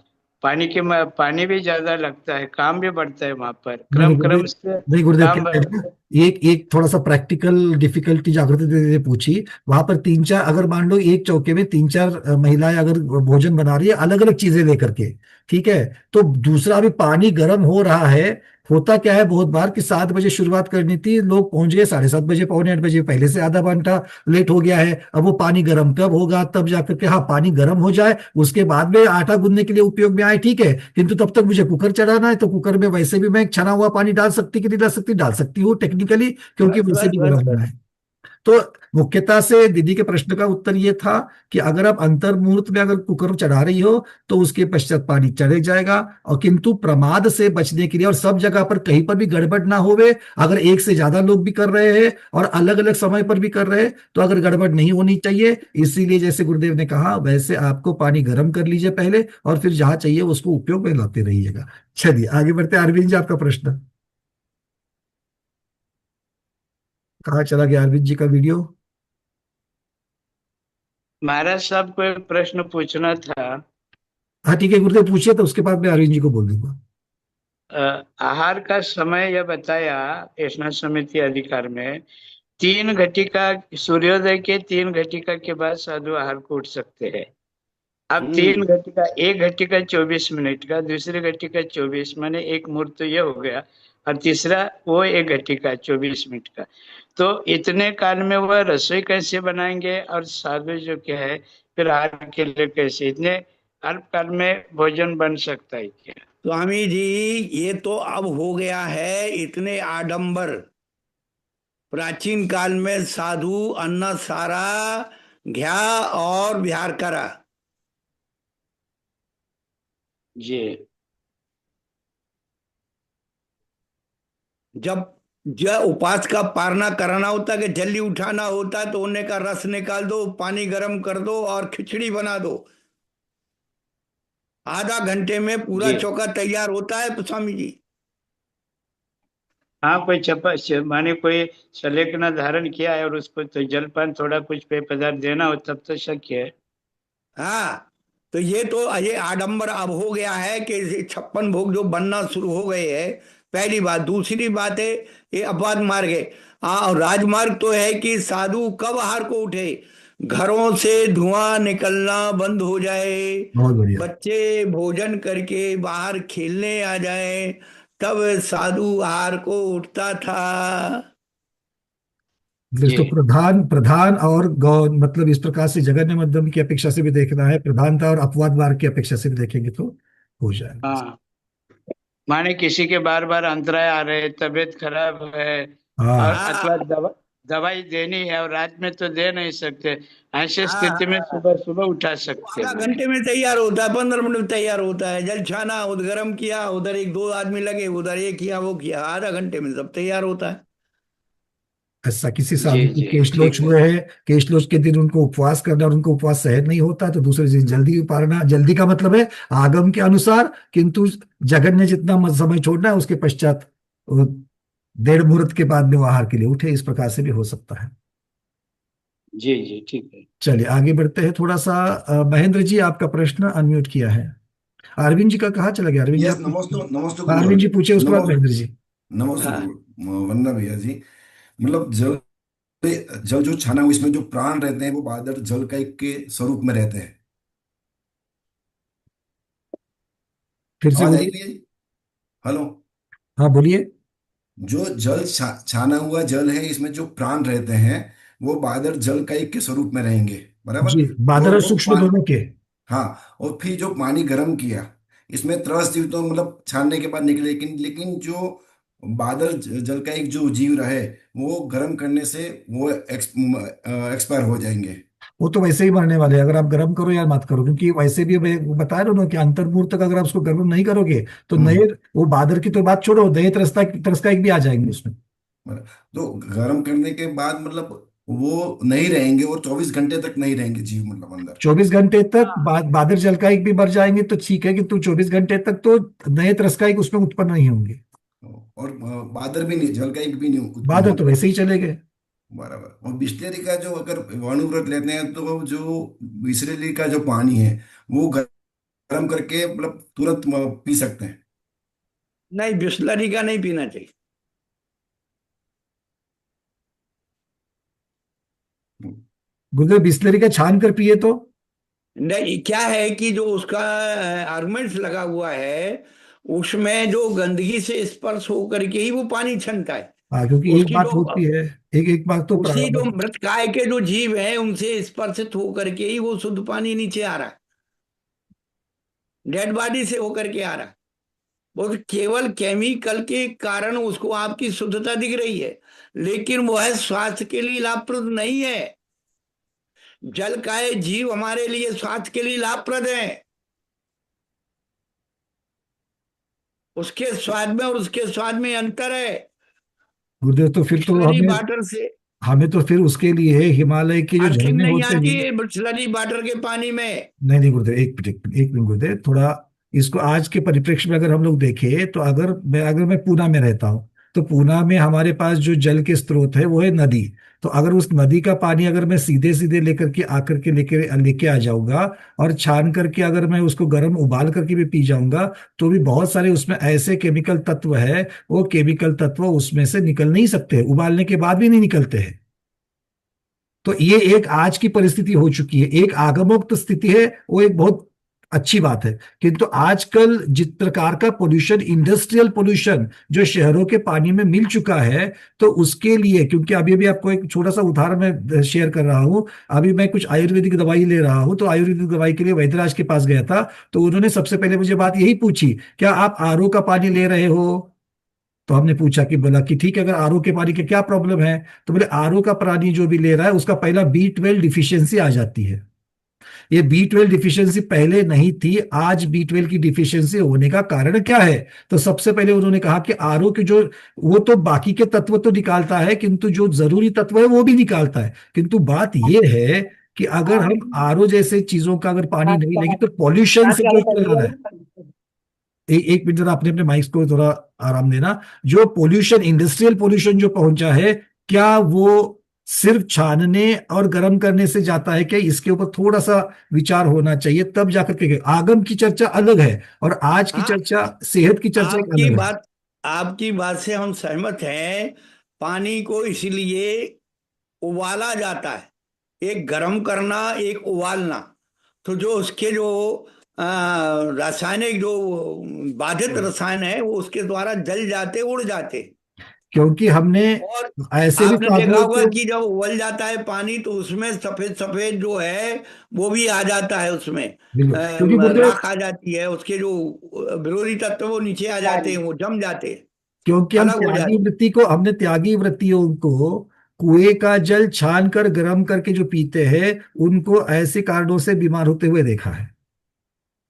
पानी भी ज्यादा लगता है, काम भी बढ़ता है वहां पर, नहीं नहीं क्रम गुरुदेव, क्रम से नहीं गुरुदेव, काम क्या है ना, एक एक थोड़ा सा प्रैक्टिकल डिफिकल्टी जागृति दीदी ने पूछी। वहां पर तीन चार, अगर मान लो एक चौके में तीन चार महिलाएं अगर भोजन बना रही है अलग अलग चीजें लेकर के, ठीक है, तो दूसरा अभी पानी गर्म हो रहा है। होता क्या है बहुत बार कि 7 बजे शुरुआत करनी थी, लोग पहुंच गए 7:30 बजे, पौने 8 बजे, पहले से आधा घंटा लेट हो गया है। अब वो पानी गर्म कब होगा, तब जाकर के, हाँ पानी गर्म हो जाए उसके बाद में आटा गूंदने के लिए उपयोग में आए, ठीक है, किंतु तब तक मुझे कुकर चढ़ाना है, तो कुकर में वैसे भी मैं छना हुआ पानी डाल सकती कि नहीं डाल सकती, डाल सकती हूँ टेक्निकली, क्योंकि बस वैसे बस भी बस गर्म बस। होना है। तो मुख्यतः से दीदी के प्रश्न का उत्तर ये था कि अगर आप अंतर मुहूर्त में अगर कुकर चढ़ा रही हो तो उसके पश्चात पानी चढ़े जाएगा, और किंतु प्रमाद से बचने के लिए और सब जगह पर कहीं पर भी गड़बड़ ना होवे, अगर एक से ज्यादा लोग भी कर रहे हैं और अलग अलग समय पर भी कर रहे हैं तो अगर गड़बड़ नहीं होनी चाहिए, इसीलिए जैसे गुरुदेव ने कहा वैसे आपको पानी गर्म कर लीजिए पहले, और फिर जहां चाहिए उसको उपयोग में लाते रहिएगा। चलिए आगे बढ़ते हैं। अरविंद जी, आपका प्रश्न कहाँ चला गया, अरविंद जी का वीडियो? महाराज साहब को एक प्रश्न पूछना था। हाँ ठीक है गुरुदेव, पूछिए, तो उसके बाद मैं अरविंद जी को बोल दूंगा। आहार का समय यह बताया स्नान समिति अधिकार में, 3 घटिका, सूर्योदय के 3 घटिका के बाद साधु आहार को उठ सकते हैं। अब हम्म। 3 घटिका, एक घटिका 24 मिनट का, दूसरी घटिका 24, माने एक मुहूर्त तो यह हो गया। और तीसरा वो 1 घंटे का 24 मिनट का। तो इतने काल में वह रसोई कैसे बनाएंगे, और साधु जो क्या है फिर आहार के लिए कैसे, इतने अल्प काल में भोजन बन सकता है क्या? स्वामी जी, ये तो अब हो गया है इतने आडंबर। प्राचीन काल में साधु अन्न सारा घ्या और विहार करा। जी जब जब उपास का पारना कराना होता कि जल्दी उठाना होता तो उन्हें का रस निकाल दो, पानी गर्म कर दो और खिचड़ी बना दो। आधा घंटे में पूरा जी चौका तैयार होता है तो स्वामी जी। हाँ, कोई माने कोई सलेकना धारण किया है और उसको तो जलपान थोड़ा कुछ पेय पदार्थ देना हो तब तो शक्य है। हाँ, तो ये आडंबर अब हो गया है कि 56 भोग जो बनना शुरू हो गए हैं। पहली बात। दूसरी बात है, ये अपवाद मार्ग है। हाँ, और राजमार्ग तो है कि साधु कब आहार को उठे, घरों से धुआं निकलना बंद हो जाए, बहुत बढ़िया। बच्चे भोजन करके बाहर खेलने आ जाए, तब साधु आहार को उठता था। मतलब जी इसको प्रधान प्रधान और गौ मतलब इस प्रकार से जगन्य मध्यम की अपेक्षा से भी देखना है, प्रधानता और अपवाद मार्ग की अपेक्षा से भी देखेंगे तो हो जाएगा। हाँ, माने किसी के बार बार अंतराय आ रहे, तबीयत खराब है और हाँ। अथवा हाँ, दवाई देनी है और रात में तो दे नहीं सकते, ऐसी हाँ, स्थिति में हाँ। सुबह सुबह उठा सकते आधा हैं। घंटे में तैयार होता है, 15 मिनट में तैयार होता है। जल छाना, उधर गर्म किया, उधर एक दो आदमी लगे, उधर ये किया वो किया, आधा घंटे में सब तैयार होता है। ऐसा किसी जी साधु को जी केश लोच ठीक है। हुए हैं, केश लोच के दिन उनको उपवास करना और उनको उपवास सहन नहीं होता तो दूसरे दिन जल्दी उतारना। जल्दी का मतलब है आगम के अनुसार, किंतु जगन्य जितना समय छोड़ना है उसके पश्चात वो देर मुहूर्त के बाद में वो आहार के लिए उठे, इस प्रकार से भी हो सकता है। जी जी ठीक है। चलिए आगे बढ़ते हैं थोड़ा सा। महेंद्र जी आपका प्रश्न अनम्यूट किया है। अरविंद जी का कहाँ चला गया? अरविंद जी यस, आप नमस्ते नमस्ते हाँ, गुरुवर। अरविंद जी पूछे उसके बाद महेंद्र जी। नमस्ते हाँ गुरु वंदना भैया जी। मतलब जल जल जो छाना हुआ इसमें जो प्राण रहते हैं वो बादल जल का एक के स्वरूप में रहते हैं। फिर से आवाज आई बोलिए। भैया जी? हेलो। हाँ बोलिए। जो जल छाना हुआ जल है इसमें जो प्राण रहते हैं वो बादल जल का एक के स्वरूप में रहेंगे, बराबर। जी, बादल और और वो सूक्ष्म दोनों के। हाँ, और फिर जो पानी गर्म किया इसमें त्रस जीव तो मतलब छानने के बाद निकले, लेकिन लेकिन जो बादल जल का एक जो जीव रहे वो गर्म करने से वो एक्सपायर हो जाएंगे। वो तो वैसे ही मरने वाले हैं, अगर आप गर्म करो या मत करो, क्योंकि वैसे भी मैं बता रहा हूँ ना कि अंतर्मुहूर्त तक अगर आप उसको गर्म नहीं करोगे तो नए, हम्म। वो बादल की तो बात छोड़ो, नए तरस का एक भी आ जाएंगे उसमें। तो गर्म करने के बाद मतलब वो नहीं रहेंगे और 24 घंटे तक नहीं रहेंगे जीव मतलब अंदर। 24 घंटे तक हाँ, बादल जलकायिक भी मर जाएंगे तो ठीक है, किंतु 24 घंटे तक तो नए तरसकायिक उसमें उत्पन्न नहीं होंगे। और बादल भी नहीं, जल का एक भी नहीं उत्पन्न बादल तो होगा। वैसे ही चले गए। बराबर। और बिस्लेरी का जो अगर वाणु लेते हैं तो जो बिस्लेरी का जो पानी है वो गर्म करके मतलब तुरंत पी सकते हैं। नहीं, बिस्लरी का नहीं पीना चाहिए। गुरुदेव बिस्लरी का छान कर पिए तो। नहीं, क्या है कि जो उसका आर्गुमेंट्स लगा हुआ है, उसमें जो गंदगी से स्पर्श होकर के ही वो पानी छनता है। हाँ, क्योंकि एक उसकी बात जो होती है, एक एक बात तो उसी जो मृत काय के जो जीव हैं उनसे स्पर्शित होकर के ही वो शुद्ध पानी नीचे आ रहा है, डेड बॉडी से होकर के आ रहा है। वो तो केवल केमिकल के कारण उसको आपकी शुद्धता दिख रही है, लेकिन वो है स्वास्थ्य के लिए लाभप्रद नहीं है। जल काय जीव हमारे लिए स्वास्थ्य के लिए लाभप्रद है। उसके स्वाद में और उसके स्वाद में अंतर है। गुरुदेव तो फिर तो बिस्लरी हमें वाटर से हमें तो फिर उसके लिए हिमालय के जो अर्थिंग झरने नहीं होते आती हैं। है बिस्लरी वाटर के पानी में। नहीं नहीं गुरुदेव, एक मिनट गुरुदेव, थोड़ा इसको आज के परिप्रेक्ष्य में अगर हम लोग देखें तो अगर मैं पूना में रहता हूँ तो पूना में हमारे पास जो जल के स्रोत है वो है नदी। तो अगर उस नदी का पानी अगर मैं सीधे सीधे लेकर के आकर के लेके लेके आ जाऊंगा और छान करके अगर मैं उसको गर्म उबाल करके भी पी जाऊंगा तो भी बहुत सारे उसमें ऐसे केमिकल तत्व है, वो केमिकल तत्व उसमें से निकल नहीं सकते, उबालने के बाद भी नहीं निकलते हैं। तो ये एक आज की परिस्थिति हो चुकी है, एक आगमोक्त स्थिति है, वो एक बहुत अच्छी बात है, किंतु आजकल जिस प्रकार का पोल्यूशन, इंडस्ट्रियल पोल्यूशन जो शहरों के पानी में मिल चुका है, तो उसके लिए, क्योंकि अभी अभी आपको एक छोटा सा उदाहरण मैं शेयर कर रहा हूँ। अभी मैं कुछ आयुर्वेदिक दवाई ले रहा हूँ, तो आयुर्वेदिक दवाई के लिए वैद्यराज के पास गया था। तो उन्होंने सबसे पहले मुझे बात यही पूछी, क्या आप आरओ का पानी ले रहे हो? तो हमने पूछा कि, बोला कि ठीक है, अगर आरओ के पानी के क्या प्रॉब्लम है? तो बोले आरओ का पानी जो भी ले रहा है उसका पहला B12 डिफिशियंसी आ जाती है। ये B12 डिफिशियंसी पहले नहीं थी, आज B12 की डिफिशियंसी होने का कारण क्या है? तो सबसे पहले उन्होंने कहा कि आरओ के जो, वो तो बाकी के तत्व तो निकालता है, किंतु जो जरूरी तत्व है वो भी निकालता है। किंतु बात ये है कि अगर हम आरओ जैसे चीजों का अगर पानी नहीं लेंगे, तो पॉल्यूशन से जो चल रहा है, एक मिनट जरा अपने अपने माइक्स को थोड़ा आराम देना। जो पोल्यूशन, इंडस्ट्रियल पोल्यूशन जो पहुंचा है, क्या वो सिर्फ छानने और गर्म करने से जाता है? क्या इसके ऊपर थोड़ा सा विचार होना चाहिए, तब जाकर के। आगम की चर्चा अलग है और आज की हाँ, चर्चा, सेहत की चर्चा एक आपकी अलग है। बात आपकी बात से हम सहमत हैं। पानी को इसलिए उबाला जाता है, एक गर्म करना, एक उबालना। तो जो उसके जो रासायनिक जो बाधित रसायन है वो उसके द्वारा जल जाते, उड़ जाते। क्योंकि हमने और ऐसे भी आपने देखा साधनों होगा को, कि जब उबल जाता है पानी तो उसमें सफेद सफेद जो है वो भी आ जाता है, उसमें बिल्कुल, क्योंकि गुरुदेव, राख आ जाती है, उसके जो विरोधी तत्व वो नीचे आ जाते हैं, वो जम जाते हैं, क्योंकि अलग हो जाते हैं। हमने त्यागी वृत्तियों को, कुएं का जल छान कर गर्म करके जो पीते हैं, उनको ऐसे कारणों से बीमार होते हुए देखा है।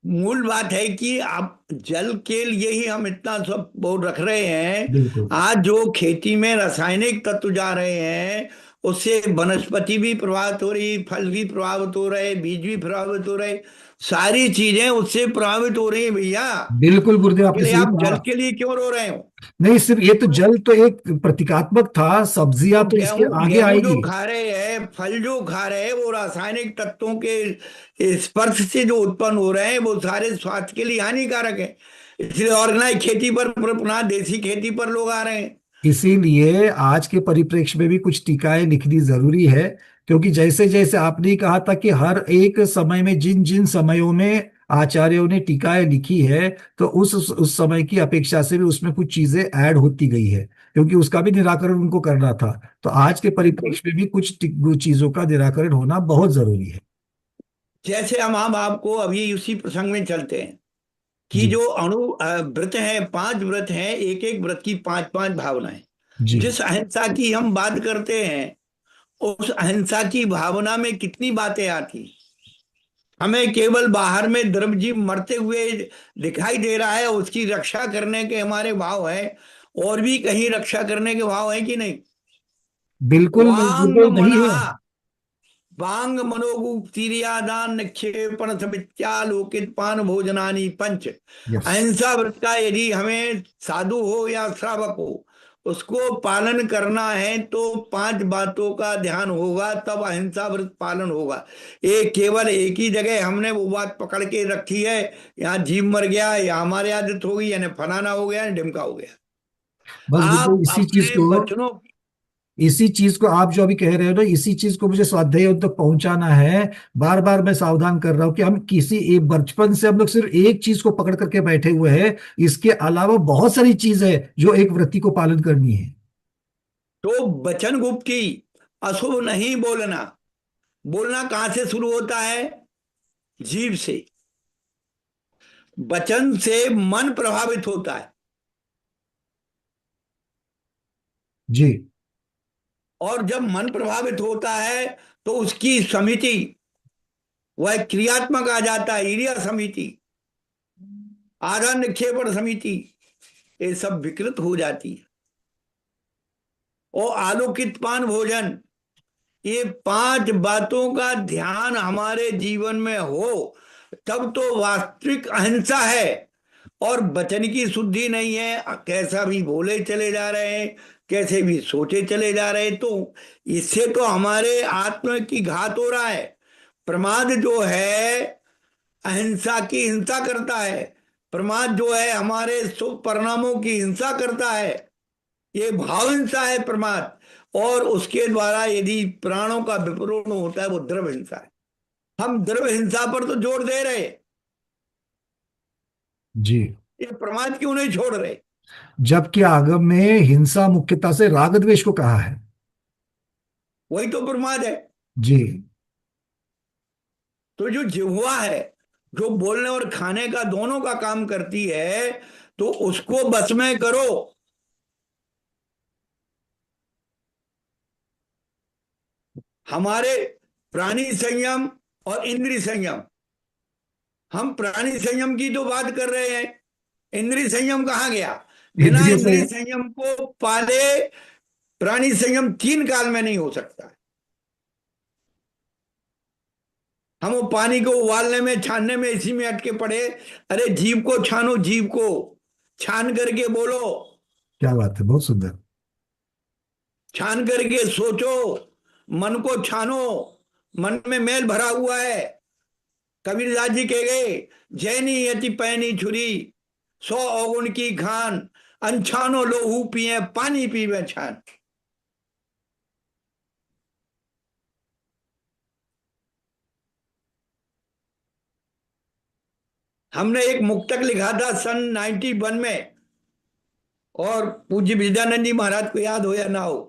मूल बात है कि आप जल के लिए ही हम इतना सब बहुत रख रहे हैं। बिल्कुल। आज जो खेती में रासायनिक तत्व जा रहे हैं उससे वनस्पति भी प्रभावित हो रही, फल भी प्रभावित हो रहे, बीज भी प्रभावित हो रहे, सारी चीजें उससे प्रभावित हो रही है भैया। बिल्कुल गुरुदेव, उसके आपने लिए सही आप जल कहा। के लिए क्यों रो रहे हो? नहीं, सिर्फ ये तो जल तो एक प्रतीकात्मक था, सब्जियां तो तो इसके गेहूं आगे गेहूं जो आएगी। खा रहे हैं, फल जो खा रहे हैं, वो रासायनिक तत्वों के स्पर्श से जो उत्पन्न हो रहे हैं वो सारे स्वास्थ्य के लिए हानिकारक है। इसलिए ऑर्गेनाइज खेती पर पुनः देसी खेती पर लोग आ रहे हैं। इसीलिए आज के परिप्रेक्ष्य में भी कुछ टीकाएं लिखनी जरूरी है, क्योंकि जैसे जैसे आपने ही कहा था कि हर एक समय में, जिन जिन समयों में आचार्यों ने टीकाएं लिखी है, तो उस समय की अपेक्षा से भी उसमें कुछ चीजें ऐड होती गई है, क्योंकि उसका भी निराकरण उनको करना था। तो आज के परिप्रेक्ष्य में भी कुछ चीजों का निराकरण होना बहुत जरूरी है। जैसे हम आपको अभी उसी प्रसंग में चलते हैं कि जी। जो व्रत है, 5 व्रत हैं, एक एक व्रत की 5 5 भावनाएं। जी। जिस अहिंसा की हम बात करते हैं, उस अहिंसा की भावना में कितनी बातें आती। हमें केवल बाहर में द्रव्य जीव मरते हुए दिखाई दे रहा है, उसकी रक्षा करने के हमारे भाव है, और भी कहीं रक्षा करने के भाव है कि नहीं? बिल्कुल वांग गुरुदेव, नहीं है। मना वांग मनोगुप्तिरियादान निक्षेपण समित्यालोकित पान भोजनानि पंच। यस। अहिंसा व्रत का यदि हमें साधु हो या श्रावक हो उसको पालन करना है तो 5 बातों का ध्यान होगा, तब अहिंसा व्रत पालन होगा। एक केवल एक ही जगह हमने वो बात पकड़ के रखी है, यहाँ जीव मर गया या हमारे आदत हो गई, यानी फलाना हो गया, ढिमका हो गया। बस गुरुदेव, आप अपने वचनों, इसी चीज को आप जो अभी कह रहे हो ना, इसी चीज को मुझे स्वाध्याय उन तक पहुंचाना है। बार बार मैं सावधान कर रहा हूं कि हम किसी एक, बचपन से हम लोग सिर्फ एक चीज को पकड़ करके बैठे हुए हैं। इसके अलावा बहुत सारी चीज है जो एक व्रती को पालन करनी है। तो वचन गुप्ती, अशुभ नहीं बोलना। बोलना कहां से शुरू होता है? जीव से। वचन से मन प्रभावित होता है, जी। और जब मन प्रभावित होता है तो उसकी समिति, वह क्रियात्मक आ जाता है, ईर्ष्या समिति, आधार निक्षेपण समिति, ये सब विकृत हो जाती है। और आलोकित पान भोजन, ये 5 बातों का ध्यान हमारे जीवन में हो, तब तो वास्तविक अहिंसा है। और वचन की शुद्धि नहीं है, कैसा भी बोले चले जा रहे हैं, कैसे भी सोचे चले जा रहे हैं, तो इससे तो हमारे आत्मा की घात हो रहा है। प्रमाद जो है अहिंसा की हिंसा करता है, प्रमाद जो है हमारे शुभ परिणामों की हिंसा करता है, ये भाव हिंसा है प्रमाद। और उसके द्वारा यदि प्राणों का विपूर्ण होता है वो द्रव्य हिंसा है। हम द्रव्य हिंसा पर तो जोर दे रहे, जी। ये प्रमाद क्यों नहीं छोड़ रहे? जबकि आगम में हिंसा मुख्यतः से राग द्वेष को कहा है। वही तो प्रमाद है। जी। तो जो जिह्वा है, जो बोलने और खाने का दोनों का काम करती है, तो उसको बस में करो। हमारे प्राणी संयम और इंद्रिय संयम, हम प्राणी संयम की तो बात कर रहे हैं, इंद्रिय संयम कहाँ गया? बिना इंद्रियों से। इंद्रिय संयम को पाले प्राणी संयम 3 काल में नहीं हो सकता। हम वो पानी को उबालने में, छानने में इसी में अटके पड़े। अरे जीव को छानो, जीव को छान करके बोलो, क्या बात है, बहुत सुंदर। छान करके सोचो, मन को छानो। मन में मैल भरा हुआ है। कबीरदास जी कह गए, जैनी यति पैनी छुरी 100 अवगुण की खान, अनछानो लोहू पिए पानी पीवे छान। हमने एक मुक्तक लिखा था सन 91 में, और पूज्य विद्यानंद जी महाराज को याद हो या ना हो,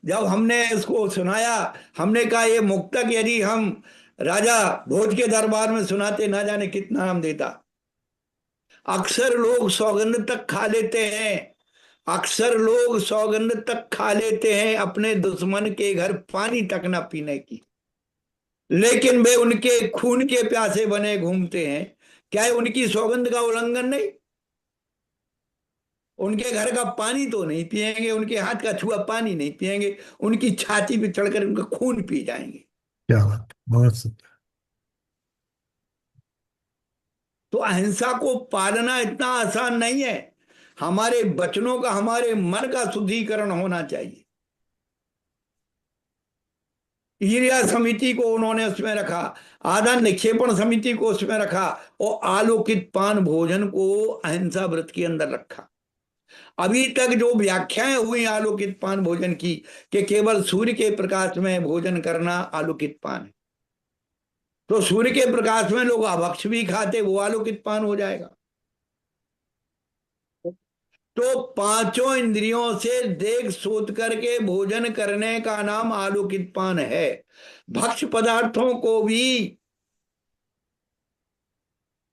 जब हमने इसको सुनाया, हमने कहा ये मुक्तक यदि हम राजा भोज के दरबार में सुनाते, ना जाने कितना नाम देता। अक्सर लोग सौगंध तक खा लेते हैं, अक्सर लोग सौगंध तक खा लेते हैं अपने दुश्मन के घर पानी तक न पीने की, लेकिन वे उनके खून के प्यासे बने घूमते हैं। क्या है, उनकी सौगंध का उल्लंघन नहीं? उनके घर का पानी तो नहीं पिएंगे, उनके हाथ का छुआ पानी नहीं पिएंगे, उनकी छाती पे चढ़कर उनका खून पी जाएंगे। क्या बात है, बहुत सुंदर। तो अहिंसा को पालना इतना आसान नहीं है। हमारे वचनों का, हमारे मन का शुद्धिकरण होना चाहिए। ईर्ष्या समिति को उन्होंने उसमें रखा, आदान निक्षेपण समिति को उसमें रखा, और आलोकित पान भोजन को अहिंसा व्रत के अंदर रखा। अभी तक जो व्याख्याएं हुई आलोकित पान भोजन की, कि केवल सूर्य के प्रकाश में भोजन करना आलोकित पान है, तो सूर्य के प्रकाश में लोग अभक्ष भी खाते, वो आलोकित पान हो जाएगा। तो पांचों इंद्रियों से देख सोच करके भोजन करने का नाम आलोकित पान है। भक्ष्य पदार्थों को भी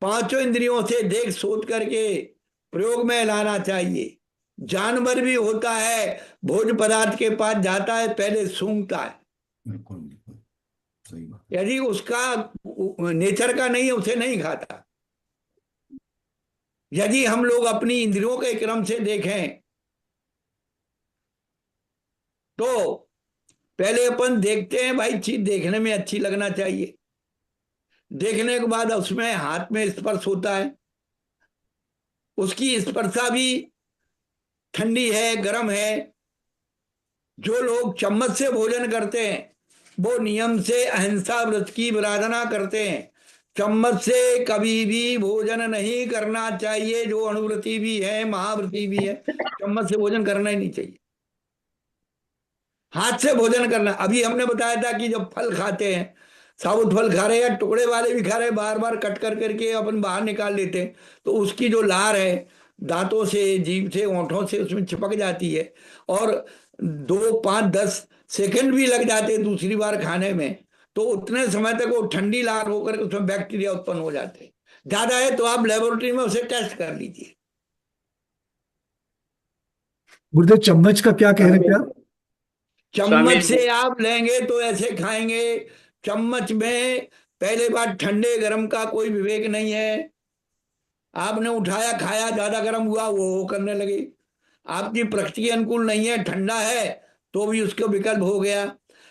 पांचों इंद्रियों से देख सोच करके प्रयोग में लाना चाहिए। जानवर भी होता है, भोज पदार्थ के पास जाता है, पहले सूंघता है। बिल्कुल बिल्कुल सही बात। यदि उसका नेचर का नहीं है, उसे नहीं खाता। यदि हम लोग अपनी इंद्रियों के क्रम से देखें, तो पहले अपन देखते हैं, भाई चीज देखने में अच्छी लगना चाहिए। देखने के बाद उसमें हाथ में स्पर्श होता है, उसकी स्पर्शा भी ठंडी है, गर्म है। जो लोग चम्मच से भोजन करते हैं, वो नियम से अहिंसा व्रत की आराधना करते हैं। चम्मच से कभी भी भोजन नहीं करना चाहिए। जो अणुव्रती भी है, महाव्रती भी है, चम्मच से भोजन करना ही नहीं चाहिए, हाथ से भोजन करना। अभी हमने बताया था कि जब फल खाते हैं, साबुत फल खा रहे हैं या टुकड़े वाले भी खा रहे हैं, बार बार कट कर करके अपन बाहर निकाल लेते हैं, तो उसकी जो लार है दांतों से, जीभ से, होंठों से उसमें चिपक जाती है, और 2, 5, 10 सेकंड भी लग जाते हैं दूसरी बार खाने में, तो उतने समय तक वो ठंडी लार होकर उसमें बैक्टीरिया उत्पन्न हो जाते हैं। ज्यादा है तो आप लेबोरेटरी में उसे टेस्ट कर लीजिए। गुरुदेव, चम्मच का क्या कह रहे थे आप? चम्मच से आप लेंगे तो ऐसे खाएंगे, चम्मच में पहले बात ठंडे गर्म का कोई विवेक नहीं है। आपने उठाया, खाया, ज्यादा गर्म हुआ, वो करने लगे। आपकी प्रकृति के अनुकूल नहीं है, ठंडा है तो भी उसका विकल्प हो गया।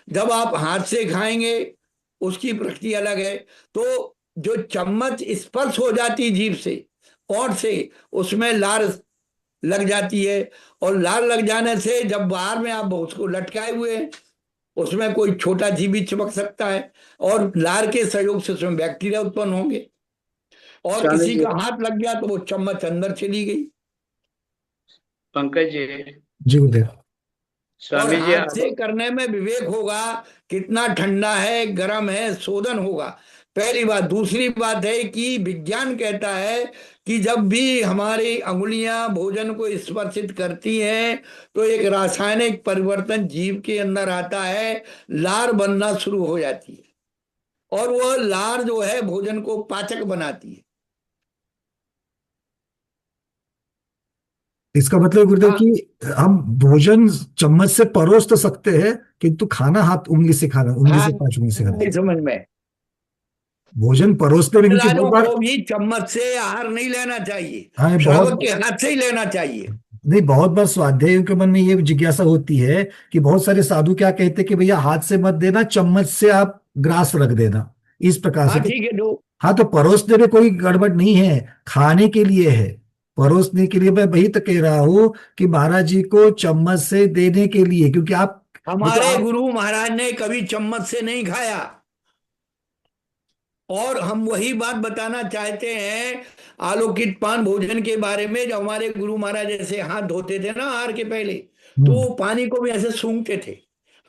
जब आप हाथ से खाएंगे, उसकी प्रकृति अलग है। तो जो चम्मच स्पर्श हो जाती जीभ से, और से उसमें लार लग जाती है, और लार लग जाने से जब बाहर में आप उसको लटकाए हुए हैं, उसमें कोई छोटा जीव भी चिपक सकता है, और लार के सहयोग से उसमें बैक्टीरिया उत्पन्न होंगे, और किसी का हाथ लग गया तो वो चम्मच अंदर चली गई। पंकज जी, जी गुरुदेव। और स्वामी जी हाथ से करने में विवेक होगा, कितना ठंडा है, गर्म है, शोधन होगा। पहली बात। दूसरी बात है कि विज्ञान कहता है कि जब भी हमारी अंगुलियां भोजन को स्पर्शित करती हैं तो एक रासायनिक परिवर्तन जीव के अंदर आता है, लार बनना शुरू हो जाती है और वह लार जो है भोजन को पाचक बनाती है। इसका मतलब गुरुदेव हाँ, कि हम भोजन चम्मच से परोस तो सकते हैं, किंतु खाना हाथ उंगली से खाना, उंगली हाँ, से पांच उंगली से खाना। नहीं समझ में। भोजन परोसते में, क्योंकि बहुत राजों बार, को भी चम्मच से आहार नहीं लेना चाहिए, हाँ ये श्रावक बहुत, के हाथ से ही लेना चाहिए। नहीं बहुत बार स्वाध्यायों के मन में ये जिज्ञासा होती है कि बहुत सारे साधु क्या कहते हैं कि भैया हाथ से मत देना, चम्मच से आप ग्रास रख देना, इस प्रकार से। हाँ तो ठीक है, दो। हाँ, तो परोसने में कोई गड़बड़ नहीं है, खाने के लिए है। परोसने के लिए मैं वही तो कह रहा हूँ कि महाराज जी को चम्मच से देने के लिए, क्योंकि आप देखो हमारे आप, गुरु महाराज ने कभी चम्मच से नहीं खाया। और हम वही बात बताना चाहते हैं आलोकित पान भोजन के बारे में। जब हमारे गुरु महाराज ऐसे हाथ धोते थे ना आहार के पहले, तो हम्म, वो पानी को भी ऐसे सूंघते थे।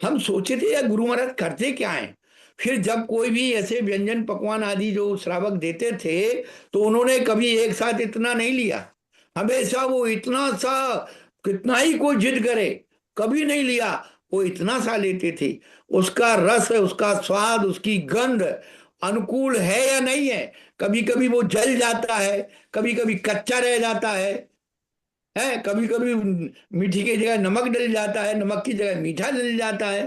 हम सोचे थे यार गुरु महाराज करते क्या है। फिर जब कोई भी ऐसे व्यंजन पकवान आदि जो श्रावक देते थे, तो उन्होंने कभी एक साथ इतना नहीं लिया। हमेशा वो इतना सा, कितना ही कोई जिद करे, कभी नहीं लिया। वो इतना सा लेते थे। उसका रस, उसका स्वाद, उसकी गंध अनुकूल है या नहीं है। कभी कभी वो जल जाता है, कभी कभी कच्चा रह जाता है कभी कभी मीठी की जगह नमक डल जाता है, नमक की जगह मीठा डल जाता है।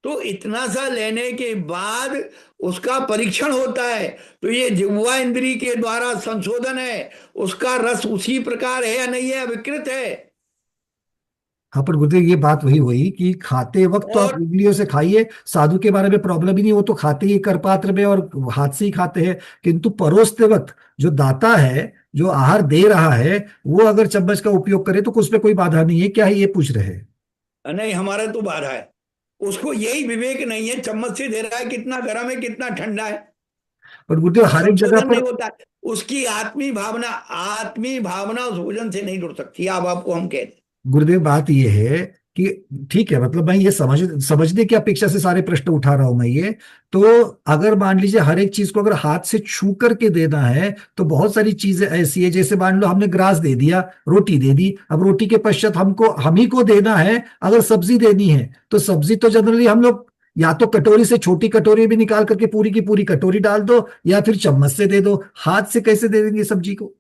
तो इतना सा लेने के बाद उसका परीक्षण होता है। तो ये जिह्वा इंद्री के द्वारा संशोधन है, उसका रस उसी प्रकार है या नहीं है, विकृत है। हाँ पर गुरुदेव ये बात वही हुई कि खाते वक्त तो आप और उंगलियों से खाइए, साधु के बारे में प्रॉब्लम ही नहीं, वो तो खाते ही कर पात्र में और हाथ से ही खाते हैं। किंतु परोसते वक्त जो दाता है, जो आहार दे रहा है, वो अगर चम्मच का उपयोग करे तो उसमें कोई बाधा नहीं है, क्या है ये पूछ रहे हैं। नहीं, हमारा तो बाधा है। उसको यही विवेक नहीं है, चम्मच से दे रहा है, कितना गर्म है कितना ठंडा है, पर गुरुदेव और हर एक जगह संशोधन नहीं पर, होता है। उसकी आत्मी भावना, आत्मी भावना उस भोजन से नहीं जुड़ सकती। अब आपको हम कहते हैं। गुरुदेव बात ये है कि ठीक है, मतलब मैं ये समझने की अपेक्षा से सारे प्रश्न उठा रहा हूं मैं ये। तो अगर मान लीजिए हर एक चीज को अगर हाथ से छू करके देना है, तो बहुत सारी चीजें ऐसी है, जैसे मान लो हमने ग्रास दे दिया, रोटी दे दी, अब रोटी के पश्चात हमको हम ही को देना है अगर सब्जी देनी है, तो सब्जी तो जनरली हम लोग या तो कटोरी से, छोटी कटोरी भी निकाल करके पूरी की पूरी कटोरी डाल दो, या फिर चम्मच से दे दो। हाथ से कैसे दे देंगे सब्जी को?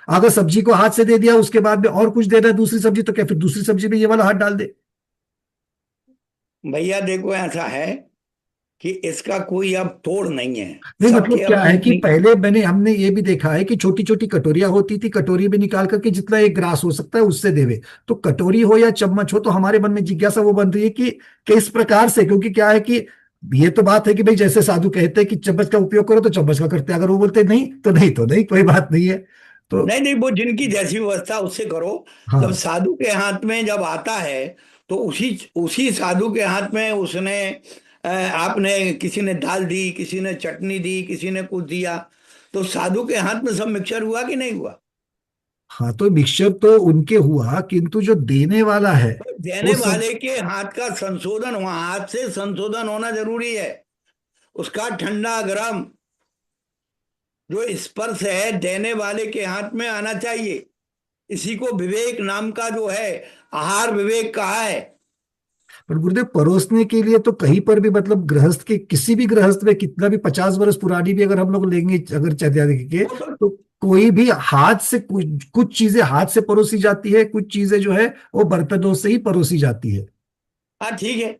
अगर सब्जी को हाथ से दे दिया, उसके बाद में और कुछ देना है दूसरी सब्जी, तो क्या फिर दूसरी सब्जी में ये वाला हाथ डाल दे? भैया देखो, ऐसा है कि इसका कोई अब तोड़ नहीं है। नहीं सबके मतलब क्या अपनी है कि अपनी। पहले हमने ये भी देखा है कि छोटी छोटी कटोरियां होती थी, कटोरी में निकाल करके जितना एक ग्रास हो सकता है उससे देवे। तो कटोरी हो या चम्मच हो, तो हमारे मन में जिज्ञासा वो बन रही है कि किस प्रकार से, क्योंकि क्या है कि ये तो बात है कि भाई जैसे साधु कहते हैं कि चम्मच का उपयोग करो तो चम्मच का करते हैं, अगर वो बोलते नहीं तो नहीं, तो नहीं, कोई बात नहीं है। तो नहीं नहीं, वो जिनकी जैसी व्यवस्था उससे करो। जब हाँ, साधु के हाथ में जब आता है, तो उसी उसी साधु के हाथ में उसने आपने, किसी ने दाल दी, किसी ने चटनी दी, किसी ने कुछ दिया, तो साधु के हाथ में सब मिक्सचर हुआ कि नहीं हुआ। हाँ तो मिक्सचर तो उनके हुआ, किंतु जो देने वाला है तो देने वो सब, वाले के हाथ का संशोधन हुआ, हाथ से संशोधन होना जरूरी है। उसका ठंडा गर्म जो स्पर्श है देने वाले के हाथ में आना चाहिए। इसी को विवेक नाम का जो है, आहार विवेक कहा है। पर गुरुदेव परोसने के लिए तो कहीं पर भी, मतलब गृहस्थ के, किसी भी गृहस्थ में कितना भी 50 वर्ष पुरानी भी अगर हम लोग लेंगे अगर चर्या के, वो तो तो कोई भी हाथ से, कुछ कुछ चीजें हाथ से परोसी जाती है, कुछ चीजें जो है वो बर्तनों से ही परोसी जाती है। हाँ ठीक है।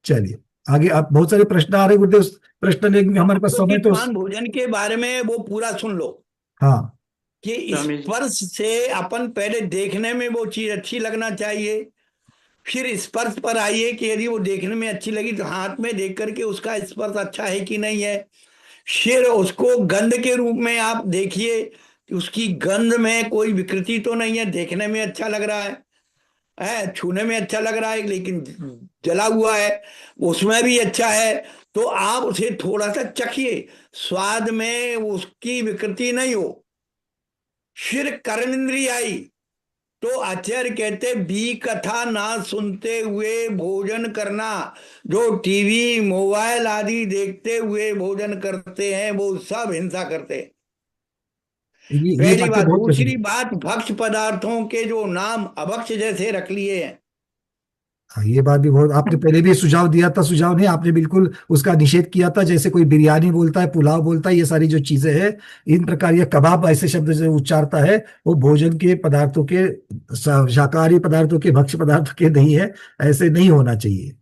चलिए आगे, आप बहुत सारे प्रश्न आ रहे हैं गुरुदेव, प्रश्न लेंगे, हमारे पास समय आलोकित तो, पान भोजन के बारे में वो पूरा सुन लो हाँ कि स्वामी जी। स्पर्श से अपन पहले देखने में वो चीज अच्छी लगना चाहिए। फिर स्पर्श पर आइए कि यदि वो देखने में अच्छी लगी तो हाथ में देख करके उसका स्पर्श अच्छा है कि नहीं है। फिर उसको गंध के रूप में आप देखिए कि उसकी गंध में कोई विकृति तो नहीं है, देखने में अच्छा लग रहा है छूने में अच्छा लग रहा है, लेकिन जला हुआ है उसमें भी अच्छा है। तो आप उसे थोड़ा सा चखिए, स्वाद में उसकी विकृति नहीं हो। फिर कर्मेंद्रिय आई, तो आचार्य कहते भी कथा ना सुनते हुए भोजन करना। जो टीवी मोबाइल आदि देखते हुए भोजन करते हैं वो सब हिंसा करते हैं। ये पहली बातें बात। बहुत दूसरी प्रचलित। बात, भक्ष्य पदार्थों के जो नाम अभक्ष्य जैसे रख लिए हैं। हाँ, ये बात भी बहुत, आपने पहले भी सुझाव दिया था, सुझाव नहीं, आपने बिल्कुल उसका निषेध किया था। जैसे कोई बिरयानी बोलता है, पुलाव बोलता है, ये सारी जो चीजें हैं, इन प्रकार ये कबाब ऐसे शब्द जो उच्चारता है, वो भोजन के पदार्थों के, शाकाहारी पदार्थों के, भक्ष्य पदार्थों के नहीं है। ऐसे नहीं होना चाहिए।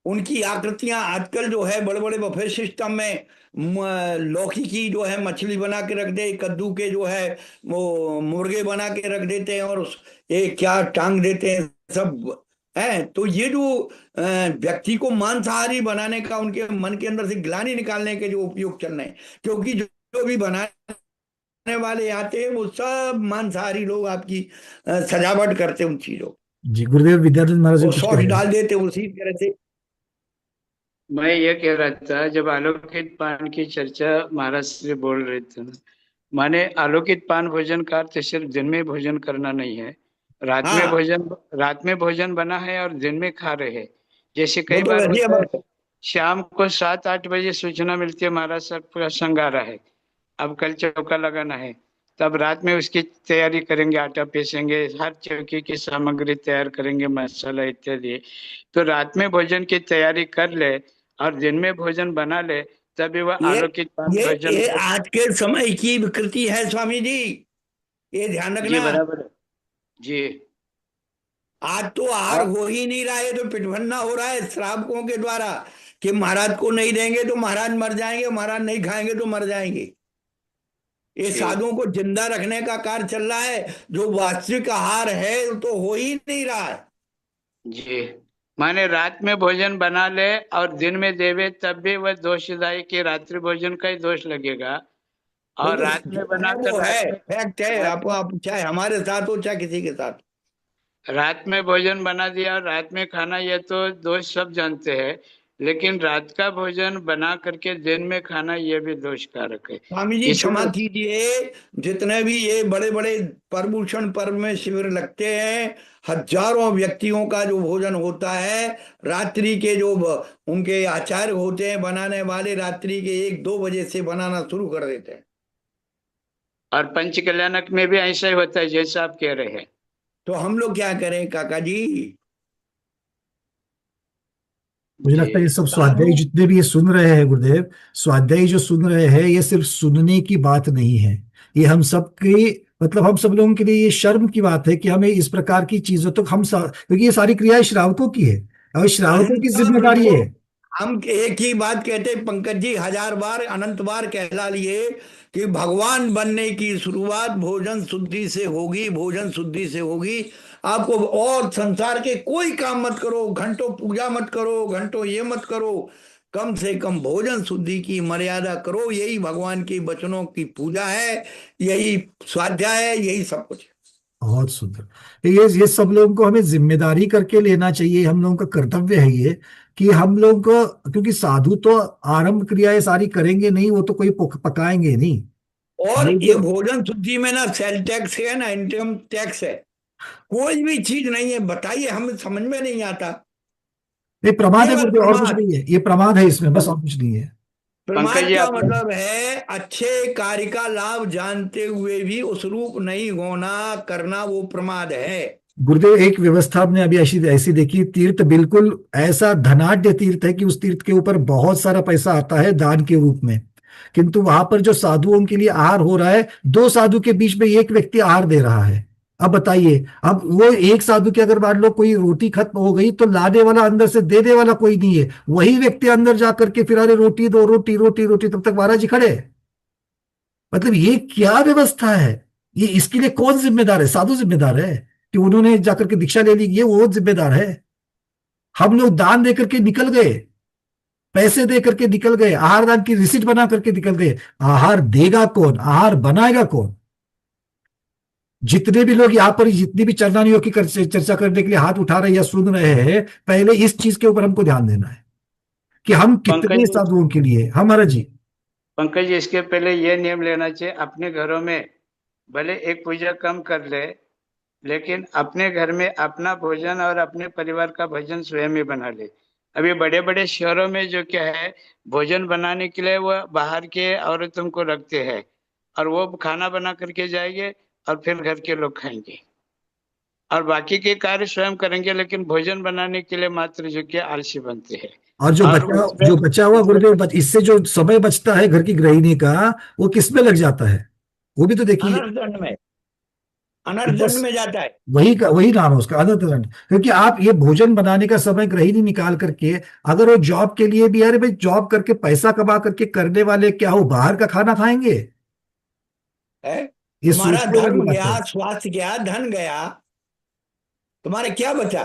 उनकी आकृतियां आजकल जो है बड़े बड़े बफे सिस्टम में लौकी की जो है मछली बना के रख दे, कद्दू के जो है वो मुर्गे बना के रख देते हैं, और ये क्या टांग देते हैं सब है। तो ये जो व्यक्ति को मांसाहारी बनाने का उनके मन के अंदर से ग्लानि निकालने के जो उपयोग चल रहे हैं, क्योंकि जो भी बनाने वाले आते हैं वो सब मांसाहारी लोग आपकी सजावट करते हैं उन चीजों को। जी, गुरुदेव विद्यानंद महाराज जी वो कुछ कह सॉस रहे हैं। डाल देते हैं उसी तरह से। मैं ये कह रहा था, जब आलोकित पान की चर्चा महाराज से बोल रहे थे ना, माने आलोकित पान भोजन का अर्थ सिर्फ दिन में भोजन करना नहीं है। हाँ, रात में भोजन बना है और दिन में खा रहे हैं। जैसे वो कई तो बार वैसे ही होता है, अमर। शाम को 7-8 बजे सूचना मिलती है महाराज सर पूरा संग आ रहा है, अब कल चौका लगाना है। तब रात में उसकी तैयारी करेंगे, आटा पीसेंगे, हर चौकी की सामग्री तैयार करेंगे, मसाला इत्यादि। तो रात में भोजन की तैयारी कर ले और दिन में भोजन बना ले, तभी वह ये आलोकित पान ये भोजन ये हो। आज के समय की विकृति है स्वामी जी, ये ध्यान जी रखना। बराबर है जी। आज तो आहार और हो ही नहीं रहा है, तो पिटभन्ना हो रहा है श्रावकों के द्वारा कि महाराज को नहीं देंगे तो महाराज मर जाएंगे, महाराज नहीं खाएंगे तो मर जाएंगे। ये जी साधुओं को जिंदा रखने का कार्य चल रहा है। जो वास्तविक आहार है वो तो हो ही नहीं रहा है। जी, माने रात में भोजन बना ले और दिन में देवे, तब भी वह दोषदायी कि रात्रि भोजन का ही दोष लगेगा। वो और तो रात में जो है बनाकर वो है, फैक्ट है। आप चाहे हमारे साथ हो चाहे किसी के साथ। रात में भोजन बना दिया और रात में खाना, ये तो दोष सब जानते हैं। लेकिन रात का भोजन बना करके दिन में खाना, ये भी दोषकारक है। स्वामी जी क्षमा इसलिए कीजिए, जितने भी ये बड़े बड़े प्रभूषण पर्व में शिविर लगते हैं, हजारों व्यक्तियों का जो भोजन होता है, रात्रि के जो उनके आचार्य होते हैं बनाने वाले, रात्रि के 1-2 बजे से बनाना शुरू कर देते हैं। और पंच कल्याणक में भी ऐसा ही होता है जैसा आप कह रहे हैं। तो हम लोग क्या करें काका जी? मुझे जी लगता है ये सब स्वाध्यायी साधु। जितने भी ये सुन रहे हैं गुरुदेव, स्वाध्यायी जो सुन रहे हैं, ये सिर्फ सुनने की बात नहीं है। ये हम सब की, मतलब हम सब लोगों के लिए ये शर्म की बात है कि हमें इस प्रकार की चीजों तक क्योंकि ये सारी क्रियाएं श्रावकों की है और श्रावकों की अनंतता जिम्मेदारी प्रभु, है। हम एक ही बात कहते हैं पंकज जी, 1000 बार अनंत बार कहला लिए कि भगवान बनने की शुरुआत भोजन शुद्धि से होगी, भोजन शुद्धि से होगी। आपको और संसार के कोई काम मत करो, घंटों पूजा मत करो, घंटों ये मत करो, कम से कम भोजन शुद्धि की मर्यादा करो। यही भगवान के वचनों की पूजा है, यही स्वाध्याय है, यही सब कुछ है। बहुत सुंदर। ये सब लोगों को हमें जिम्मेदारी करके लेना चाहिए, हम लोगों का कर्तव्य है ये, कि हम लोग को, क्योंकि साधु तो आरंभ क्रियाएं सारी करेंगे नहीं, वो तो कोई पकाएंगे नहीं। और ये ये जो भोजन शुद्धि में ना सेल टैक्स है ना इनकम टैक्स है, कोई भी चीज नहीं है। बताइए, हमें समझ में नहीं आता। ये प्रमाद है केवल गुरुदेव, और कुछ प्रमाद। नहीं है, ये प्रमाद है इसमें, बस और कुछ नहीं है। पंकज प्रमाद जी का आपने मतलब है अच्छे कार्य का लाभ जानते हुए भी उस रूप नहीं होना करना, वो प्रमाद है। गुरुदेव एक व्यवस्था हमने अभी ऐसी ऐसी देखी, तीर्थ बिल्कुल ऐसा धनाढ्य तीर्थ है कि उस तीर्थ के ऊपर बहुत सारा पैसा आता है दान के रूप में, किंतु वहां पर जो साधुओं के लिए आहार हो रहा है, दो साधु के बीच में एक व्यक्ति आहार दे रहा है। अब बताइए, अब वो एक साधु की अगर मान लो कोई रोटी खत्म हो गई तो लाने वाला अंदर से देने वाला कोई नहीं है, वही व्यक्ति अंदर जाकर के फिर अरे रोटी दो, रोटी रोटी रोटी, तब तक महाराज जी खड़े हैं। मतलब ये क्या व्यवस्था है? ये इसके लिए कौन जिम्मेदार है? साधु जिम्मेदार है कि उन्होंने जाकर के दीक्षा ले ली, ये वो जिम्मेदार है? हम लोग दान देकर के निकल गए, पैसे दे करके निकल गए, आहार दान की रिसीट बना करके निकल गए। आहार देगा कौन? आहार बनाएगा कौन? जितने भी लोग यहाँ पर जितनी भी चरनानियों की चर्चा करने के लिए हाथ उठा रहे हैं या सुन रहे हैं, पहले इस चीज के ऊपर हमको ध्यान देना है कि हम कितने पंकज जी साधुओं के लिए हमारा जी। पंकज जी इसके पहले ये नियम लेना चाहिए, अपने घरों में भले एक पूजा कम कर ले, लेकिन अपने घर में अपना भोजन और अपने परिवार का भोजन स्वयं ही बना ले। अभी बड़े बड़े शहरों में जो क्या है, भोजन बनाने के लिए वो बाहर के औरतों को रखते हैं और वो खाना बना करके जाएंगे और फिर घर के लोग खाएंगे और बाकी के कार्य स्वयं करेंगे, लेकिन भोजन बनाने के लिए मात्र जो कि आलसी बनते हैं। और और उसमें जो बचा हुआ गुरुदेव इससे जो समय बचता है घर की गृहिणी का, वो किस में लग जाता है? वो भी तो देखिए। अनर्थदंड में, तो अनर्थदंड बस में जाता है। वही नाम है उसका, अनंत। क्योंकि आप ये भोजन बनाने का समय गृहिणी निकाल करके, अगर वो जॉब के लिए भी, अरे भाई जॉब करके पैसा कमा करके करने वाले क्या हो बाहर का खाना खाएंगे? है ये तुम्हारा सोचने वाली धर्म बात है। गया, स्वास्थ्य गया, धन गया, तुम्हारे क्या बचा?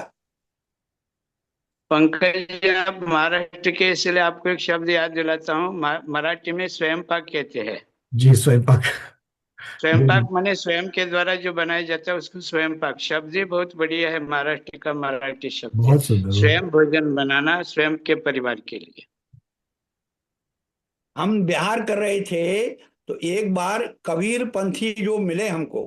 पंकज जी, आप महाराष्ट्र के, इसलिए आपको एक शब्द याद दिलाता हूँ। मराठी में स्वयं पाक कहते हैं। जी, स्वयं पाक। स्वयं पाक माने स्वयं के द्वारा जो बनाया जाता है उसको स्वयं पाक। शब्द ही बहुत बढ़िया है, महाराष्ट्र का मराठी शब्द है। बहुत सुंदर हो। स्वयं भोजन बनाना स्वयं के परिवार के लिए। हम बिहार कर रहे थे तो एक बार कबीर पंथी जो मिले हमको,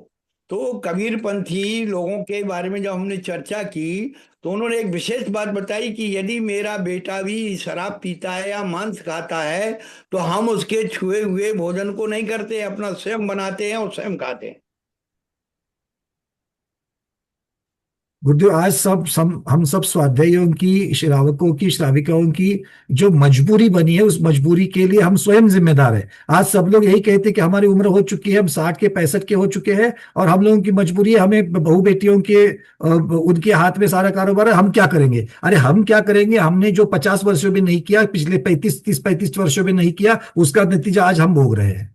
तो कबीर पंथी लोगों के बारे में जब हमने चर्चा की तो उन्होंने एक विशेष बात बताई कि यदि मेरा बेटा भी शराब पीता है या मांस खाता है तो हम उसके छुए हुए भोजन को नहीं करते, अपना स्वयं बनाते हैं और स्वयं खाते हैं। गुरुदेव आज हम सब स्वाध्यायों की, श्रावकों की, श्राविकाओं की जो मजबूरी बनी है, उस मजबूरी के लिए हम स्वयं जिम्मेदार है। आज सब लोग यही कहते हैं कि हमारी उम्र हो चुकी है, हम 60 के 65 के हो चुके हैं और हम लोगों की मजबूरी है, हमें बहू बेटियों के उनके हाथ में सारा कारोबार है, हम क्या करेंगे? अरे हम क्या करेंगे? हमने जो 50 वर्षों में नहीं किया, पिछले 35 वर्षों में नहीं किया, उसका नतीजा आज हम भोग रहे हैं।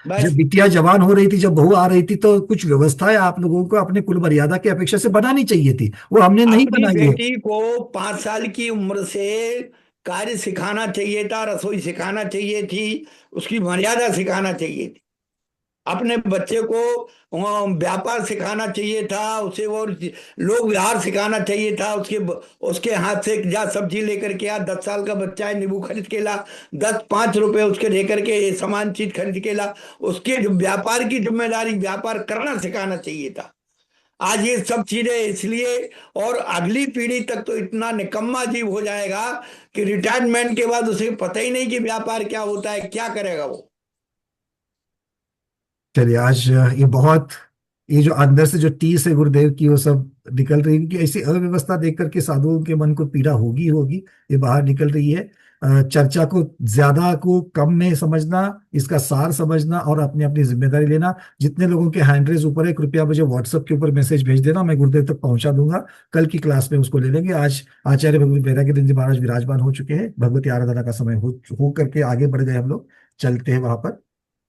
बस जब बिटिया जवान हो रही थी, जब बहू आ रही थी, तो कुछ व्यवस्थाएं आप लोगों को अपने कुल मर्यादा की अपेक्षा से बनानी चाहिए थी, वो हमने नहीं अपनी बनाई है। बेटी को 5 साल की उम्र से कार्य सिखाना चाहिए था, रसोई सिखाना चाहिए थी, उसकी मर्यादा सिखाना चाहिए थी। अपने बच्चे को व्यापार सिखाना चाहिए था, उसे वो लोग व्यवहार सिखाना चाहिए था। उसके हाथ से जा सब्जी लेकर के आ, 10 साल का बच्चा है, नींबू खरीद के ला, 5 रुपए उसके लेकर के ये सामान चीज खरीद के ला, उसके जो व्यापार की जिम्मेदारी, व्यापार करना सिखाना चाहिए था। आज ये सब चीजें इसलिए, और अगली पीढ़ी तक तो इतना निकम्मा जीव हो जाएगा कि रिटायरमेंट के बाद उसे पता ही नहीं कि व्यापार क्या होता है, क्या करेगा वो। चलिए आज ये जो अंदर से जो टीस है गुरुदेव की, वो सब निकल रही है, क्योंकि ऐसी अव्यवस्था देख करके साधुओं के मन को पीड़ा होगी होगी, ये बाहर निकल रही है। चर्चा को ज्यादा को कम में समझना, इसका सार समझना और अपनी अपनी जिम्मेदारी लेना। जितने लोगों के हैंड रेज ऊपर है, कृपया मुझे व्हाट्सएप के ऊपर मैसेज भेज देना, मैं गुरुदेव तक पहुंचा दूंगा। कल की क्लास में उसको ले लेंगे। आज आचार्य भगवती वैराग्यनाथ जी महाराज विराजमान हो चुके हैं, भगवती आराधना का समय हो करके आगे बढ़ गए हम लोग, चलते हैं वहां पर।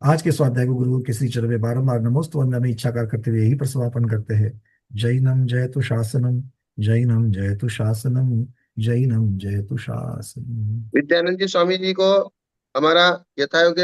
आज के स्वाध्याय को गुरु के श्री चरण में बारंबार नमोस्तु वंदना इच्छाकार करते हुए यही पर समापन करते हैं। जैनम जयतु शासनम, जैनम जयतु शासनम, जैनम जयतु शासनम। विद्यानंद जी स्वामी जी को हमारा यथायोग्य